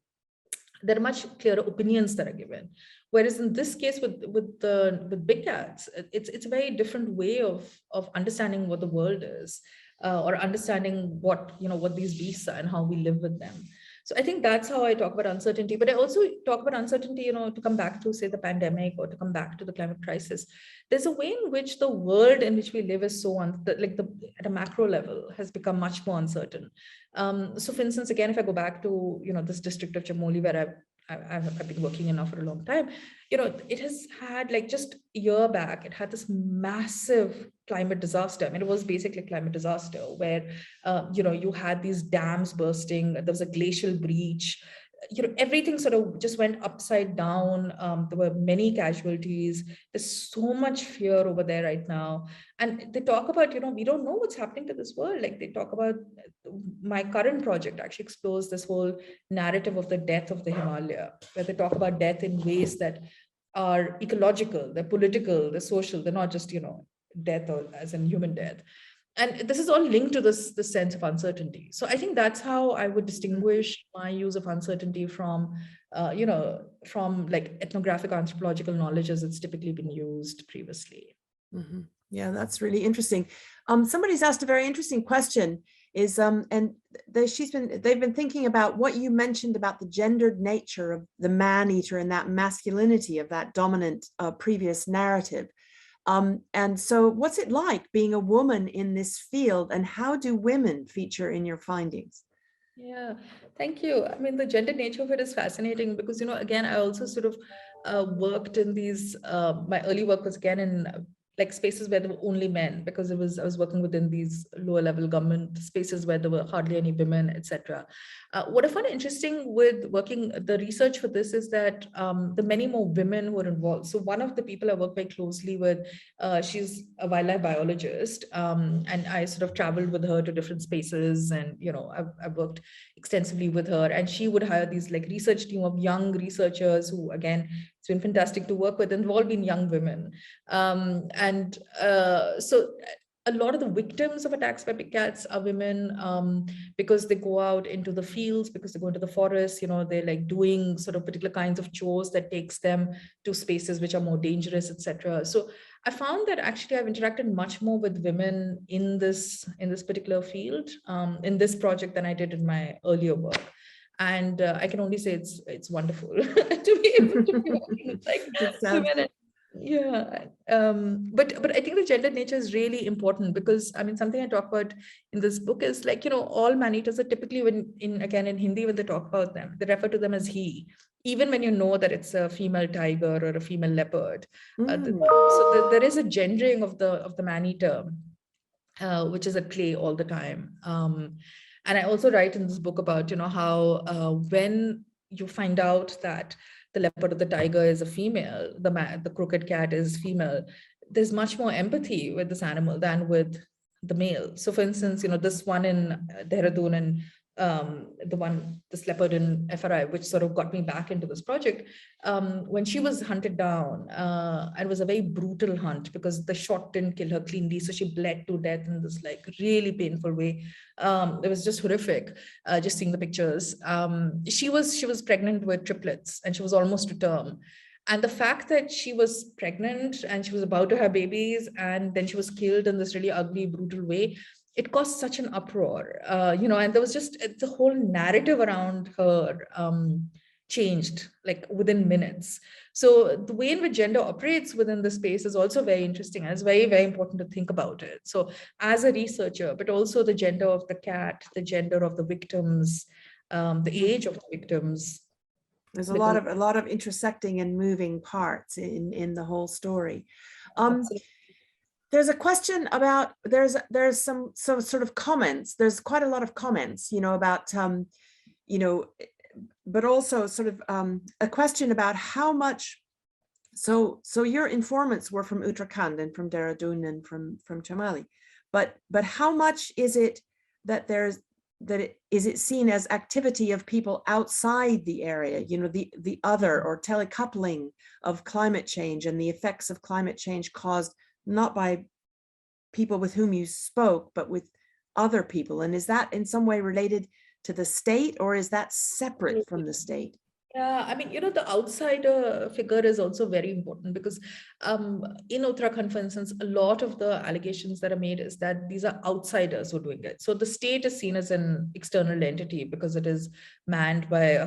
B: there are much clearer opinions that are given. Whereas in this case with big cats, it's a very different way of understanding what the world is, or understanding what these beasts are and how we live with them. So I think that's how I talk about uncertainty. But I also talk about uncertainty, to come back to, say, the pandemic, or to come back to the climate crisis. There's a way in which the world in which we live is so at a macro level has become much more uncertain. So for instance, again, if I go back to, this district of Chamoli, where I've been working in now for a long time, it has had, like, just a year back, it had this massive climate disaster. I mean, it was basically a climate disaster where, you had these dams bursting, there was a glacial breach, everything sort of just went upside down. There were many casualties. There's so much fear over there right now. And they talk about, we don't know what's happening to this world. Like, they talk about, my current project actually explores this whole narrative of the death of the Himalaya, where they talk about death in ways that are ecological, they're political, they're social, they're not just, death or as in human death. And this is all linked to this sense of uncertainty. So I think that's how I would distinguish my use of uncertainty from, from like ethnographic anthropological knowledge as it's typically been used previously.
A: Mm-hmm. Yeah, that's really interesting. Somebody's asked a very interesting question. They've been thinking about what you mentioned about the gendered nature of the man-eater and that masculinity of that dominant previous narrative. And so what's it like being a woman in this field, and how do women feature in your findings?
B: Yeah, thank you. I mean, the gender nature of it is fascinating because, again, I also sort of worked in these, my early work was again in like spaces where there were only men, because I was working within these lower level government spaces where there were hardly any women, etc. What I found interesting with working the research for this is that the many more women who were involved. So one of the people I work very closely with, she's a wildlife biologist, and I sort of traveled with her to different spaces, and I've worked extensively with her, and she would hire these like research team of young researchers who, again, it's been fantastic to work with, and they've all been young women. So a lot of the victims of attacks by big cats are women, because they go out into the fields, because they go into the forest, they're like doing sort of particular kinds of chores that takes them to spaces which are more dangerous, etc. So I found that actually I've interacted much more with women in this particular field, in this project, than I did in my earlier work. And I can only say it's wonderful to be able to be working with like women. Yeah, but I think the gendered nature is really important, because I mean, something I talk about in this book is like, all man-eaters are typically, when in Hindi, when they talk about them, they refer to them as he, even when you know that it's a female tiger or a female leopard. So there is a gendering of the man-eater, which is at play all the time. And I also write in this book about, how when you find out that the leopard or the tiger is a female, the crooked cat is female, there's much more empathy with this animal than with the male. So for instance, this one in Dehradun, and this leopard in FRI, which sort of got me back into this project, when she was hunted down, it was a very brutal hunt, because the shot didn't kill her cleanly, so she bled to death in this like really painful way. It was just horrific, just seeing the pictures. She was pregnant with triplets, and she was almost to term. And the fact that she was pregnant and she was about to have babies, and then she was killed in this really ugly, brutal way, it caused such an uproar, and there was just the whole narrative around her changed like within minutes. So the way in which gender operates within the space is also very interesting, and it's very, very important to think about it. So as a researcher, but also the gender of the cat, the gender of the victims, the age of the victims.
A: There's a lot of intersecting and moving parts in the whole story. There's a question about, there's some sort of comments. There's quite a lot of comments, about, but also sort of a question about how much. So your informants were from Uttarakhand and from Dehradun and from Chamali, but how much is it that is it seen as activity of people outside the area, the other, or telecoupling of climate change and the effects of climate change caused not by people with whom you spoke, but with other people? And is that in some way related to the state, or is that separate from the state?
B: Yeah, I mean, the outsider figure is also very important, because in Uttarakhand, for instance, a lot of the allegations that are made is that these are outsiders who are doing it. So the state is seen as an external entity, because it is manned by,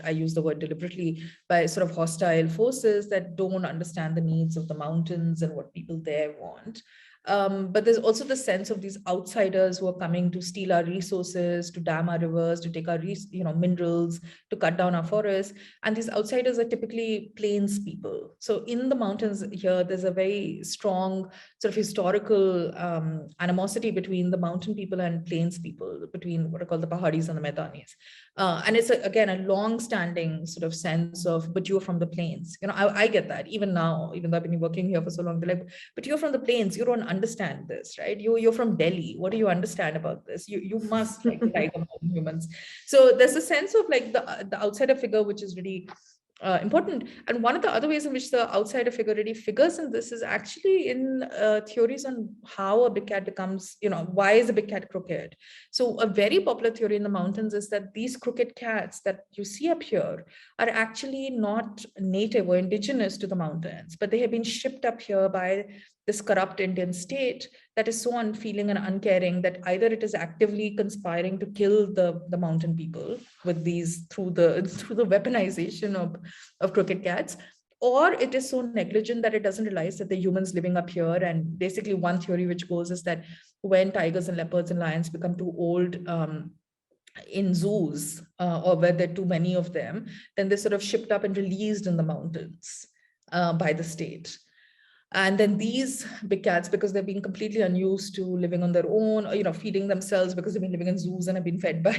B: I use the word deliberately, by sort of hostile forces that don't understand the needs of the mountains and what people there want. But there's also the sense of these outsiders who are coming to steal our resources, to dam our rivers, to take our minerals, to cut down our forests. And these outsiders are typically plains people. So in the mountains here, there's a very strong sort of historical animosity between the mountain people and plains people, between what are called the Pahadis and the Maidanis. And it's, again, a long-standing sort of sense of, but you're from the plains. I get that even now, even though I've been working here for so long, they're like, but you're from the plains, you don't understand this, right? You're from Delhi. What do you understand about this? You must like tiger humans. So there's a sense of like the outsider figure, which is really important. And one of the other ways in which the outsider figure really figures in this is actually in theories on how a big cat becomes, why is a big cat crooked? So a very popular theory in the mountains is that these crooked cats that you see up here are actually not native or indigenous to the mountains, but they have been shipped up here by this corrupt Indian state that is so unfeeling and uncaring that either it is actively conspiring to kill the mountain people with these through the weaponization of crooked cats, or it is so negligent that it doesn't realize that the humans living up here. And basically one theory which goes is that when tigers and leopards and lions become too old in zoos, or where there are too many of them, then they're sort of shipped up and released in the mountains by the state. And then these big cats, because they're being completely unused to living on their own, or, feeding themselves because they've been living in zoos and have been fed by,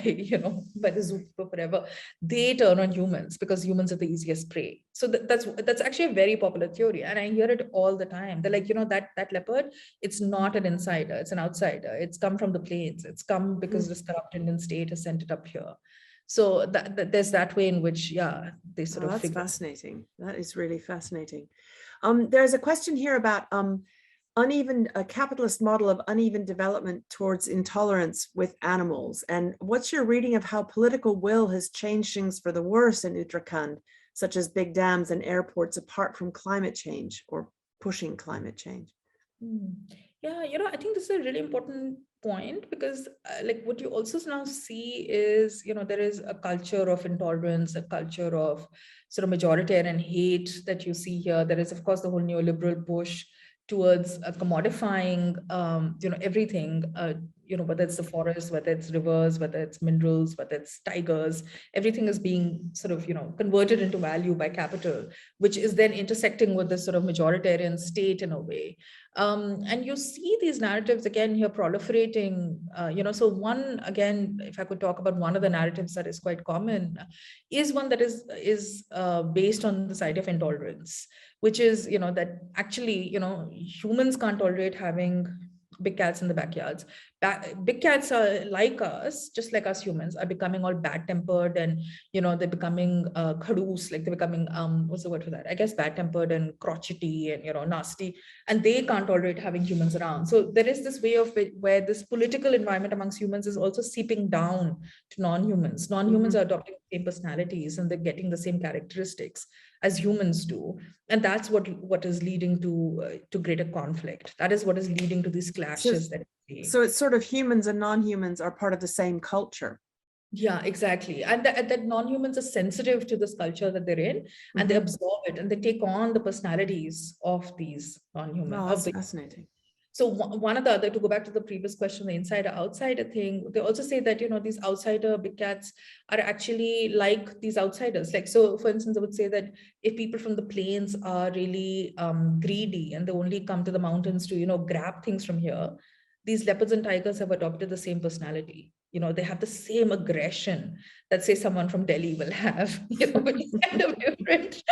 B: by the zoo for forever, they turn on humans because humans are the easiest prey. So that's actually a very popular theory. And I hear it all the time. They're like, that leopard, it's not an insider, it's an outsider. It's come from the plains. It's come because this corrupt Indian state has sent it up here. So there's that way in which, they sort of
A: that's
B: figure.
A: fascinating. That is really fascinating. There's a question here about a capitalist model of uneven development towards intolerance with animals. And what's your reading of how political will has changed things for the worse in Uttarakhand, such as big dams and airports, apart from climate change or pushing climate change?
B: Yeah, I think this is a really important point, because like what you also now see is, there is a culture of intolerance, a culture of sort of majoritarian hate that you see here. There is, of course, the whole neoliberal push towards commodifying, everything, whether it's the forest, whether it's rivers, whether it's minerals, whether it's tigers, everything is being sort of, converted into value by capital, which is then intersecting with this sort of majoritarian state in a way. And you see these narratives again here proliferating, so one, again, if I could talk about one of the narratives that is quite common, is one that is based on this idea of intolerance, which is, that actually, humans can't tolerate having big cats in the backyards. Big cats are like us, just like us humans, are becoming all bad-tempered, and they're becoming khadoos, like they're becoming what's the word for that? I guess bad-tempered and crotchety and nasty, and they can't tolerate having humans around. So there is this way of it where this political environment amongst humans is also seeping down to non-humans. Non-humans are adopting the same personalities, and they're getting the same characteristics as humans do, and that's what is leading to greater conflict. That is what is leading to these clashes that we see.
A: So it's sort of humans and non-humans are part of the same culture.
B: Yeah, exactly. And that non-humans are sensitive to this culture that they're in, and they absorb it, and they take on the personalities of these non-human.
A: Oh, that's fascinating.
B: So one of the other, to go back to the previous question, the insider-outsider thing, they also say that, these outsider big cats are actually like these outsiders. Like, so for instance, I would say that if people from the plains are really greedy and they only come to the mountains to, grab things from here, these leopards and tigers have adopted the same personality. They have the same aggression that, say, someone from Delhi will have, which is kind of different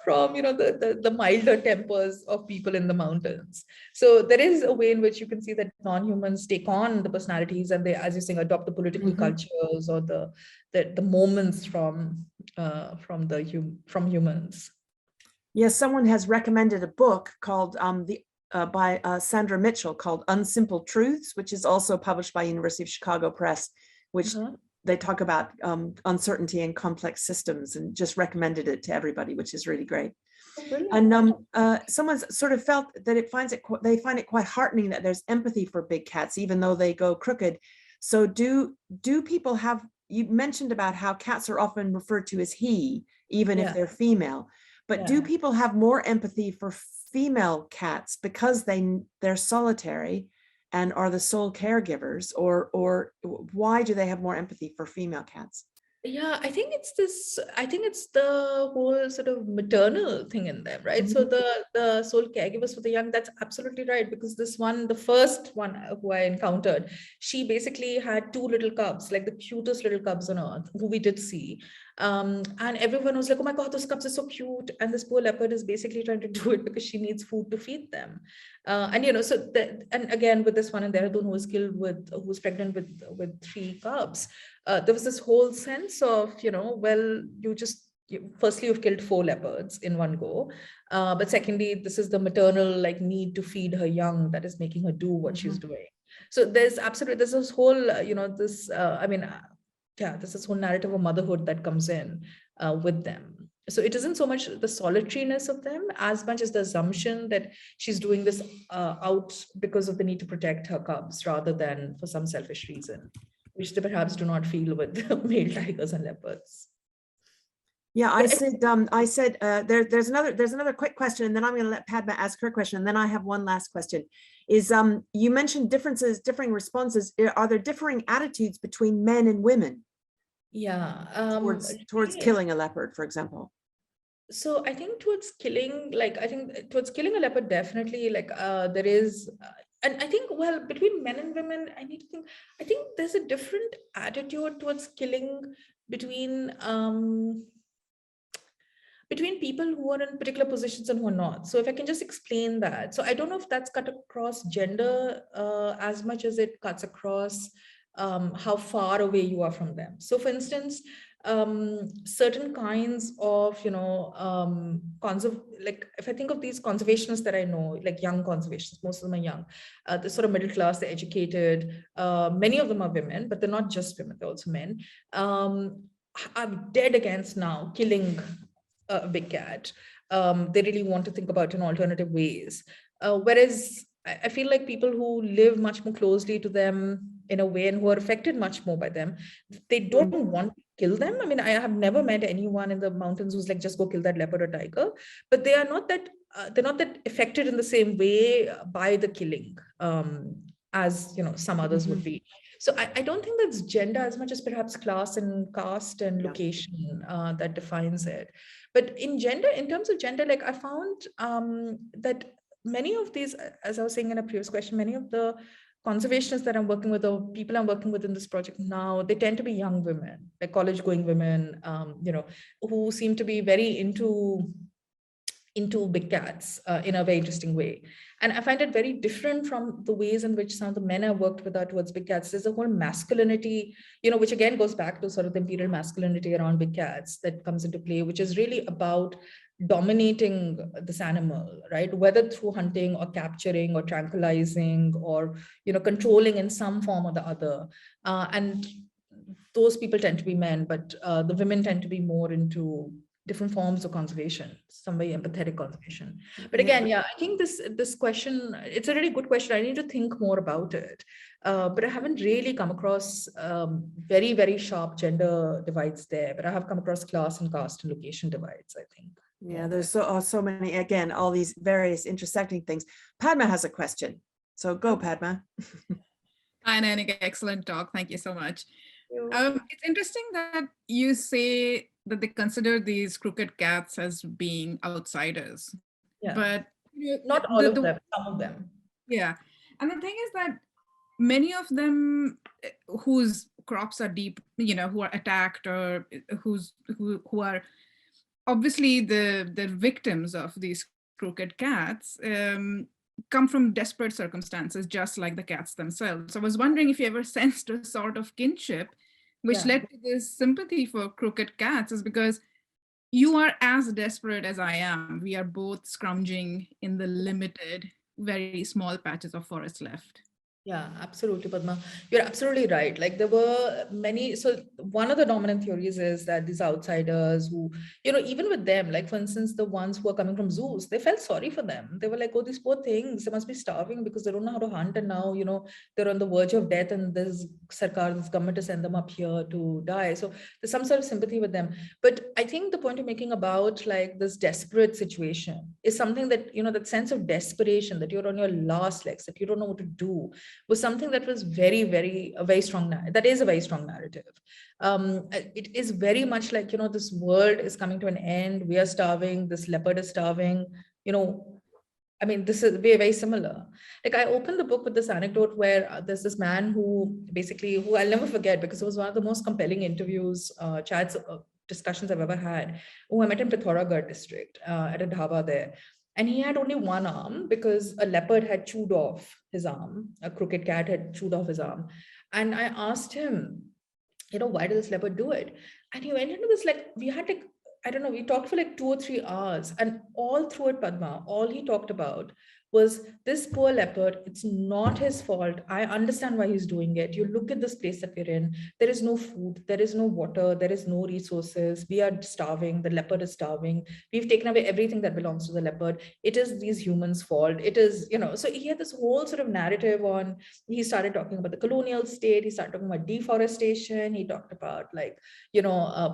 B: from, the milder tempers of people in the mountains. So there is a way in which you can see that non-humans take on the personalities, and they, as you're saying, adopt the political cultures or the moments from humans.
A: Yes, someone has recommended a book called by Sandra Mitchell called Unsimple Truths, which is also published by University of Chicago Press, which they talk about uncertainty and complex systems, and just recommended it to everybody, which is really great. And someone's sort of felt that they find it quite heartening that there's empathy for big cats, even though they go crooked. So do people have, you mentioned about how cats are often referred to as he, even if they're female, but do people have more empathy for female cats because they're solitary and are the sole caregivers, or why do they have more empathy for female cats?
B: Yeah, I think it's the whole sort of maternal thing in them, right? So the sole caregivers for the young, that's absolutely right, because the first one who I encountered, she basically had two little cubs, like the cutest little cubs on earth, who we did see. And everyone was like, oh my God, those cubs are so cute. And this poor leopard is basically trying to do it because she needs food to feed them. And again, with this one in Dehradun who was pregnant with 3 cubs, there was this whole sense of, firstly, you've killed 4 leopards in one go. But secondly, this is the maternal need to feed her young that is making her do what she's doing. So there's this whole, there's this whole narrative of motherhood that comes in with them. So it isn't so much the solitariness of them as much as the assumption that she's doing this out because of the need to protect her cubs rather than for some selfish reason, which they perhaps do not feel with male tigers and leopards.
A: Yeah, I said there's another quick question, and then I'm going to let Padma ask her question, and then I have one last question. Is you mentioned differing responses. Are there differing attitudes between men and women?
B: Yeah,
A: towards killing a leopard, for example.
B: So I think towards killing, like, I think towards killing a leopard, definitely, like, there is, and I think, well, between men and women, I need to think, I think there's a different attitude towards killing between, between people who are in particular positions and who are not. So if I can just explain that. So I don't know if that's cut across gender as much as it cuts across how far away you are from them. So for instance, certain kinds of, like if I think of these conservationists that I know, like young conservationists, most of them are young, the sort of middle class, they're educated, many of them are women, but they're not just women, they're also men, are dead against now killing a big cat. They really want to think about in alternative ways. Whereas I feel like people who live much more closely to them in a way and who are affected much more by them, they don't want to kill them. I mean, I have never met anyone in the mountains who's like, just go kill that leopard or tiger, but they are not that, they're not that affected in the same way by the killing as, some others would be. So I don't think that's gender as much as perhaps class and caste and location that defines it. But in gender, in terms of gender, like I found that many of these, as I was saying in a previous question, many of the conservationists that I'm working with or people I'm working with in this project now, they tend to be young women, like college going women, who seem to be very into big cats in a very interesting way. And I find it very different from the ways in which some of the men I worked with are towards big cats. There's a whole masculinity, which again goes back to sort of the imperial masculinity around big cats that comes into play, which is really about dominating this animal, right? Whether through hunting or capturing or tranquilizing or, controlling in some form or the other. And those people tend to be men, but the women tend to be more into different forms of conservation, some very empathetic conservation. But again, yeah, I think this question, it's a really good question. I need to think more about it. But I haven't really come across very, very sharp gender divides there, but I have come across class and caste and location divides, I think.
A: Yeah, there's so many, again, all these various intersecting things. Padma has a question. So go, Padma.
C: Hi, Nayanika, excellent talk. Thank you so much. It's interesting that you say that they consider these crooked cats as being outsiders.
B: Yeah.
C: But
B: not all of them, some of them.
C: Yeah. And the thing is that many of them whose crops are deep, who are attacked or who are obviously the victims of these crooked cats, come from desperate circumstances, just like the cats themselves. So I was wondering if you ever sensed a sort of kinship, which led to this sympathy for crooked cats, is because you are as desperate as I am. We are both scrounging in the limited, very small patches of forest left.
B: Yeah, absolutely, Padma. You're absolutely right. Like there were many. So one of the dominant theories is that these outsiders who, even with them, like for instance, the ones who are coming from zoos, they felt sorry for them. They were like, oh, these poor things, they must be starving because they don't know how to hunt. And now, they're on the verge of death and this sarkar, this government to send them up here to die. So there's some sort of sympathy with them. But I think the point you're making about like this desperate situation is something that, that sense of desperation, that you're on your last legs, that you don't know what to do, was something that was a very strong, that is a very strong narrative. It is very much like, this world is coming to an end. We are starving. This leopard is starving. I mean, this is very similar. Like I opened the book with this anecdote where there's this man who I'll never forget because it was one of the most compelling interviews, chats, discussions I've ever had, who I met in Pithoragarh district at a dhaba there. And he had only one arm because a leopard had chewed off his arm. A crooked cat had chewed off his arm. And I asked him, why did this leopard do it? And he went into this, like, we had like, I don't know, we talked for like 2 or 3 hours. And all through it, Padma, all he talked about was this poor leopard. It's not his fault. I understand why he's doing it. You look at this place that we're in. There is no food. There is no water. There is no resources. We are starving. The leopard is starving. We've taken away everything that belongs to the leopard. It is these humans' fault. It is, so he had this whole sort of narrative on, he started talking about the colonial state. He started talking about deforestation. He talked about like,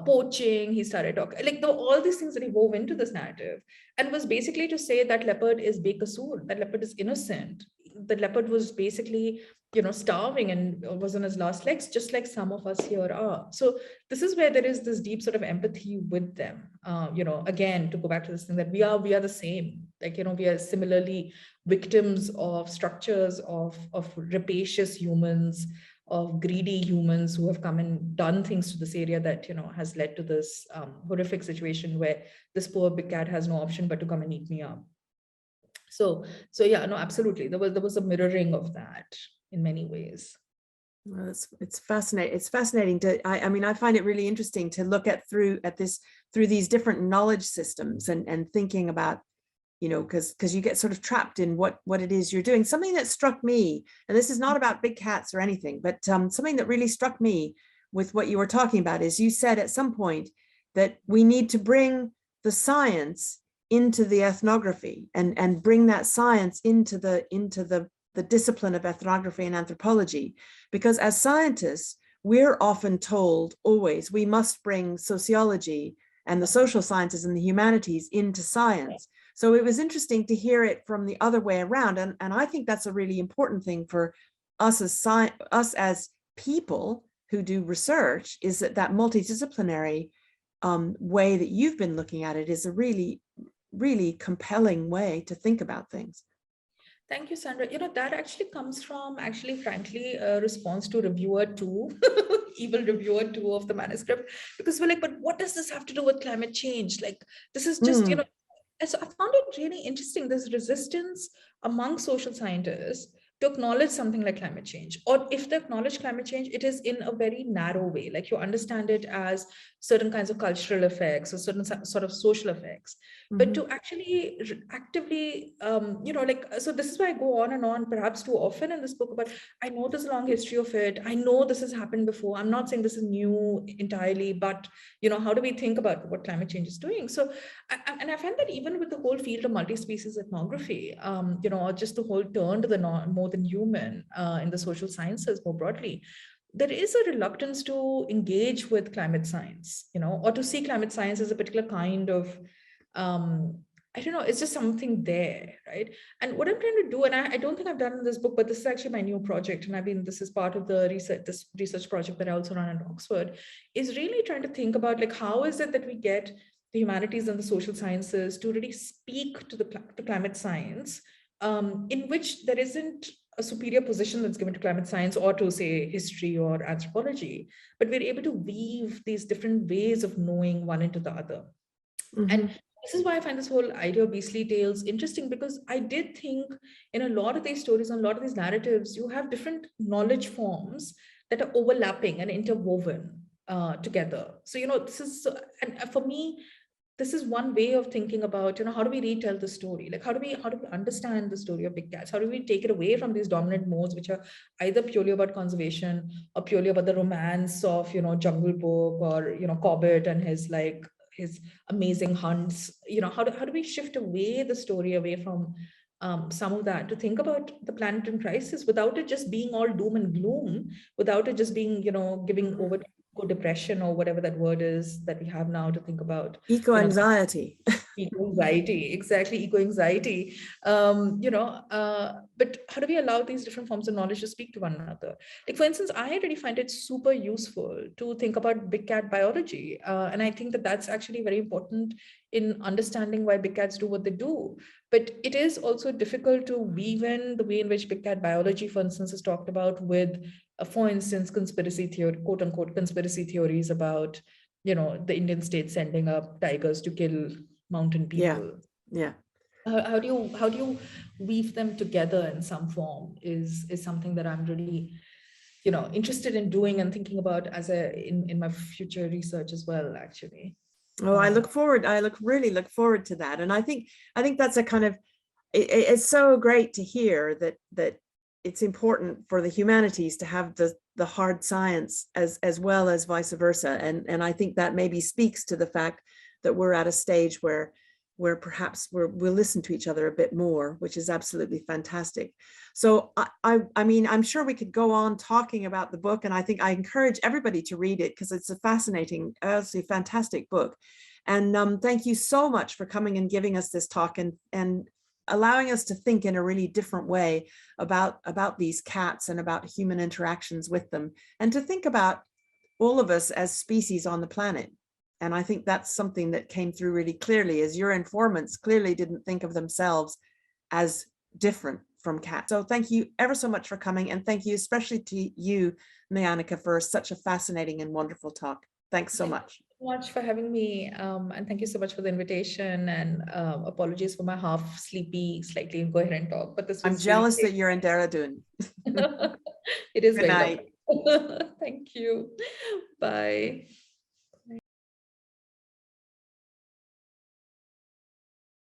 B: poaching. He started talking, like all these things that he wove into this narrative, and was basically to say that leopard is Bekasur, that leopard is innocent. the leopard was basically, starving and was on his last legs, just like some of us here are. So this is where there is this deep sort of empathy with them. Again, to go back to this thing that we are the same. Like, we are similarly victims of structures of rapacious humans, of greedy humans who have come and done things to this area that, has led to this horrific situation where this poor big cat has no option but to come and eat me up. So yeah, no, absolutely. There was a mirroring of that in many ways.
A: Well, it's fascinating. It's fascinating to, I mean, I find it really interesting to look through these different knowledge systems and thinking about, because you get sort of trapped in what it is you're doing. Something that struck me, and this is not about big cats or anything, but something that really struck me with what you were talking about is you said at some point that we need to bring the science into the ethnography and bring that science into the discipline of ethnography and anthropology, because as scientists, we're often told always we must bring sociology and the social sciences and the humanities into science. So it was interesting to hear it from the other way around. And I think that's a really important thing for us as people who do research, is that multidisciplinary way that you've been looking at it is a really, really compelling way to think about things.
B: Thank you, Sandra. That actually comes from, frankly, a response to reviewer 2, evil reviewer 2 of the manuscript, because we're like, but what does this have to do with climate change? Like, this is just, so I found it really interesting, this resistance among social scientists to acknowledge something like climate change. Or if they acknowledge climate change, it is in a very narrow way, like you understand it as certain kinds of cultural effects or certain sort of social effects. Mm-hmm. But to actually actively, so this is why I go on and on, perhaps too often in this book, about, I know there's a long history of it. I know this has happened before. I'm not saying this is new entirely, but, how do we think about what climate change is doing? So, and I find that even with the whole field of multi-species ethnography, or just the whole turn to the more than human in the social sciences more broadly, there is a reluctance to engage with climate science, or to see climate science as a particular kind of, I don't know, it's just something there, right? And what I'm trying to do, and I don't think I've done in this book, but this is actually my new project, and this is part of the research project that I also run at Oxford, is really trying to think about, like, how is it that we get the humanities and the social sciences to really speak to climate science, in which there isn't a superior position that's given to climate science or to, say, history or anthropology, but we're able to weave these different ways of knowing one into the other. Mm-hmm. And this is why I find this whole idea of beastly tales interesting, because I did think in a lot of these stories and a lot of these narratives, you have different knowledge forms that are overlapping and interwoven together. So, this is, and for me, this is one way of thinking about, how do we retell the story? Like, how do we understand the story of big cats? How do we take it away from these dominant modes, which are either purely about conservation or purely about the romance of, Jungle Book or, Cobbett and his amazing hunts? How do we shift the story away from some of that to think about the planet in crisis without it just being all doom and gloom, without it just being, giving over to depression or whatever that word is that we have now to think about.
A: Eco-anxiety.
B: Eco-anxiety, exactly, eco-anxiety. But how do we allow these different forms of knowledge to speak to one another? Like, for instance, I really find it super useful to think about big cat biology. And I think that that's actually very important in understanding why big cats do what they do. But it is also difficult to weave in the way in which big cat biology, for instance, is talked about with, for instance, conspiracy theory, quote unquote, conspiracy theories about, the Indian state sending up tigers to kill mountain people.
A: Yeah.
B: How do you weave them together in some form is something that I'm really, interested in doing and thinking about in my future research as well, actually.
A: Oh, I really look forward to that. And I think that's a kind of, it's so great to hear that it's important for the humanities to have the hard science as well as vice versa. And I think that maybe speaks to the fact that we're at a stage where perhaps we'll listen to each other a bit more, which is absolutely fantastic. So I mean, I'm sure we could go on talking about the book, and I think I encourage everybody to read it because it's a fascinating, absolutely fantastic book. And thank you so much for coming and giving us this talk and allowing us to think in a really different way about these cats and about human interactions with them, and to think about all of us as species on the planet. And I think that's something that came through really clearly, as your informants clearly didn't think of themselves as different from cats. So thank you ever so much for coming, and thank you especially to you, Nayanika, for such a fascinating and wonderful talk. Thanks so much.
B: Thank you so much for having me, and thank you so much for the invitation, and apologies for my half sleepy, slightly incoherent talk, but this was
A: I'm jealous
B: really
A: that you're in Dehradun.
B: it is
A: Good
B: very
A: night.
B: lovely. Thank you. Bye.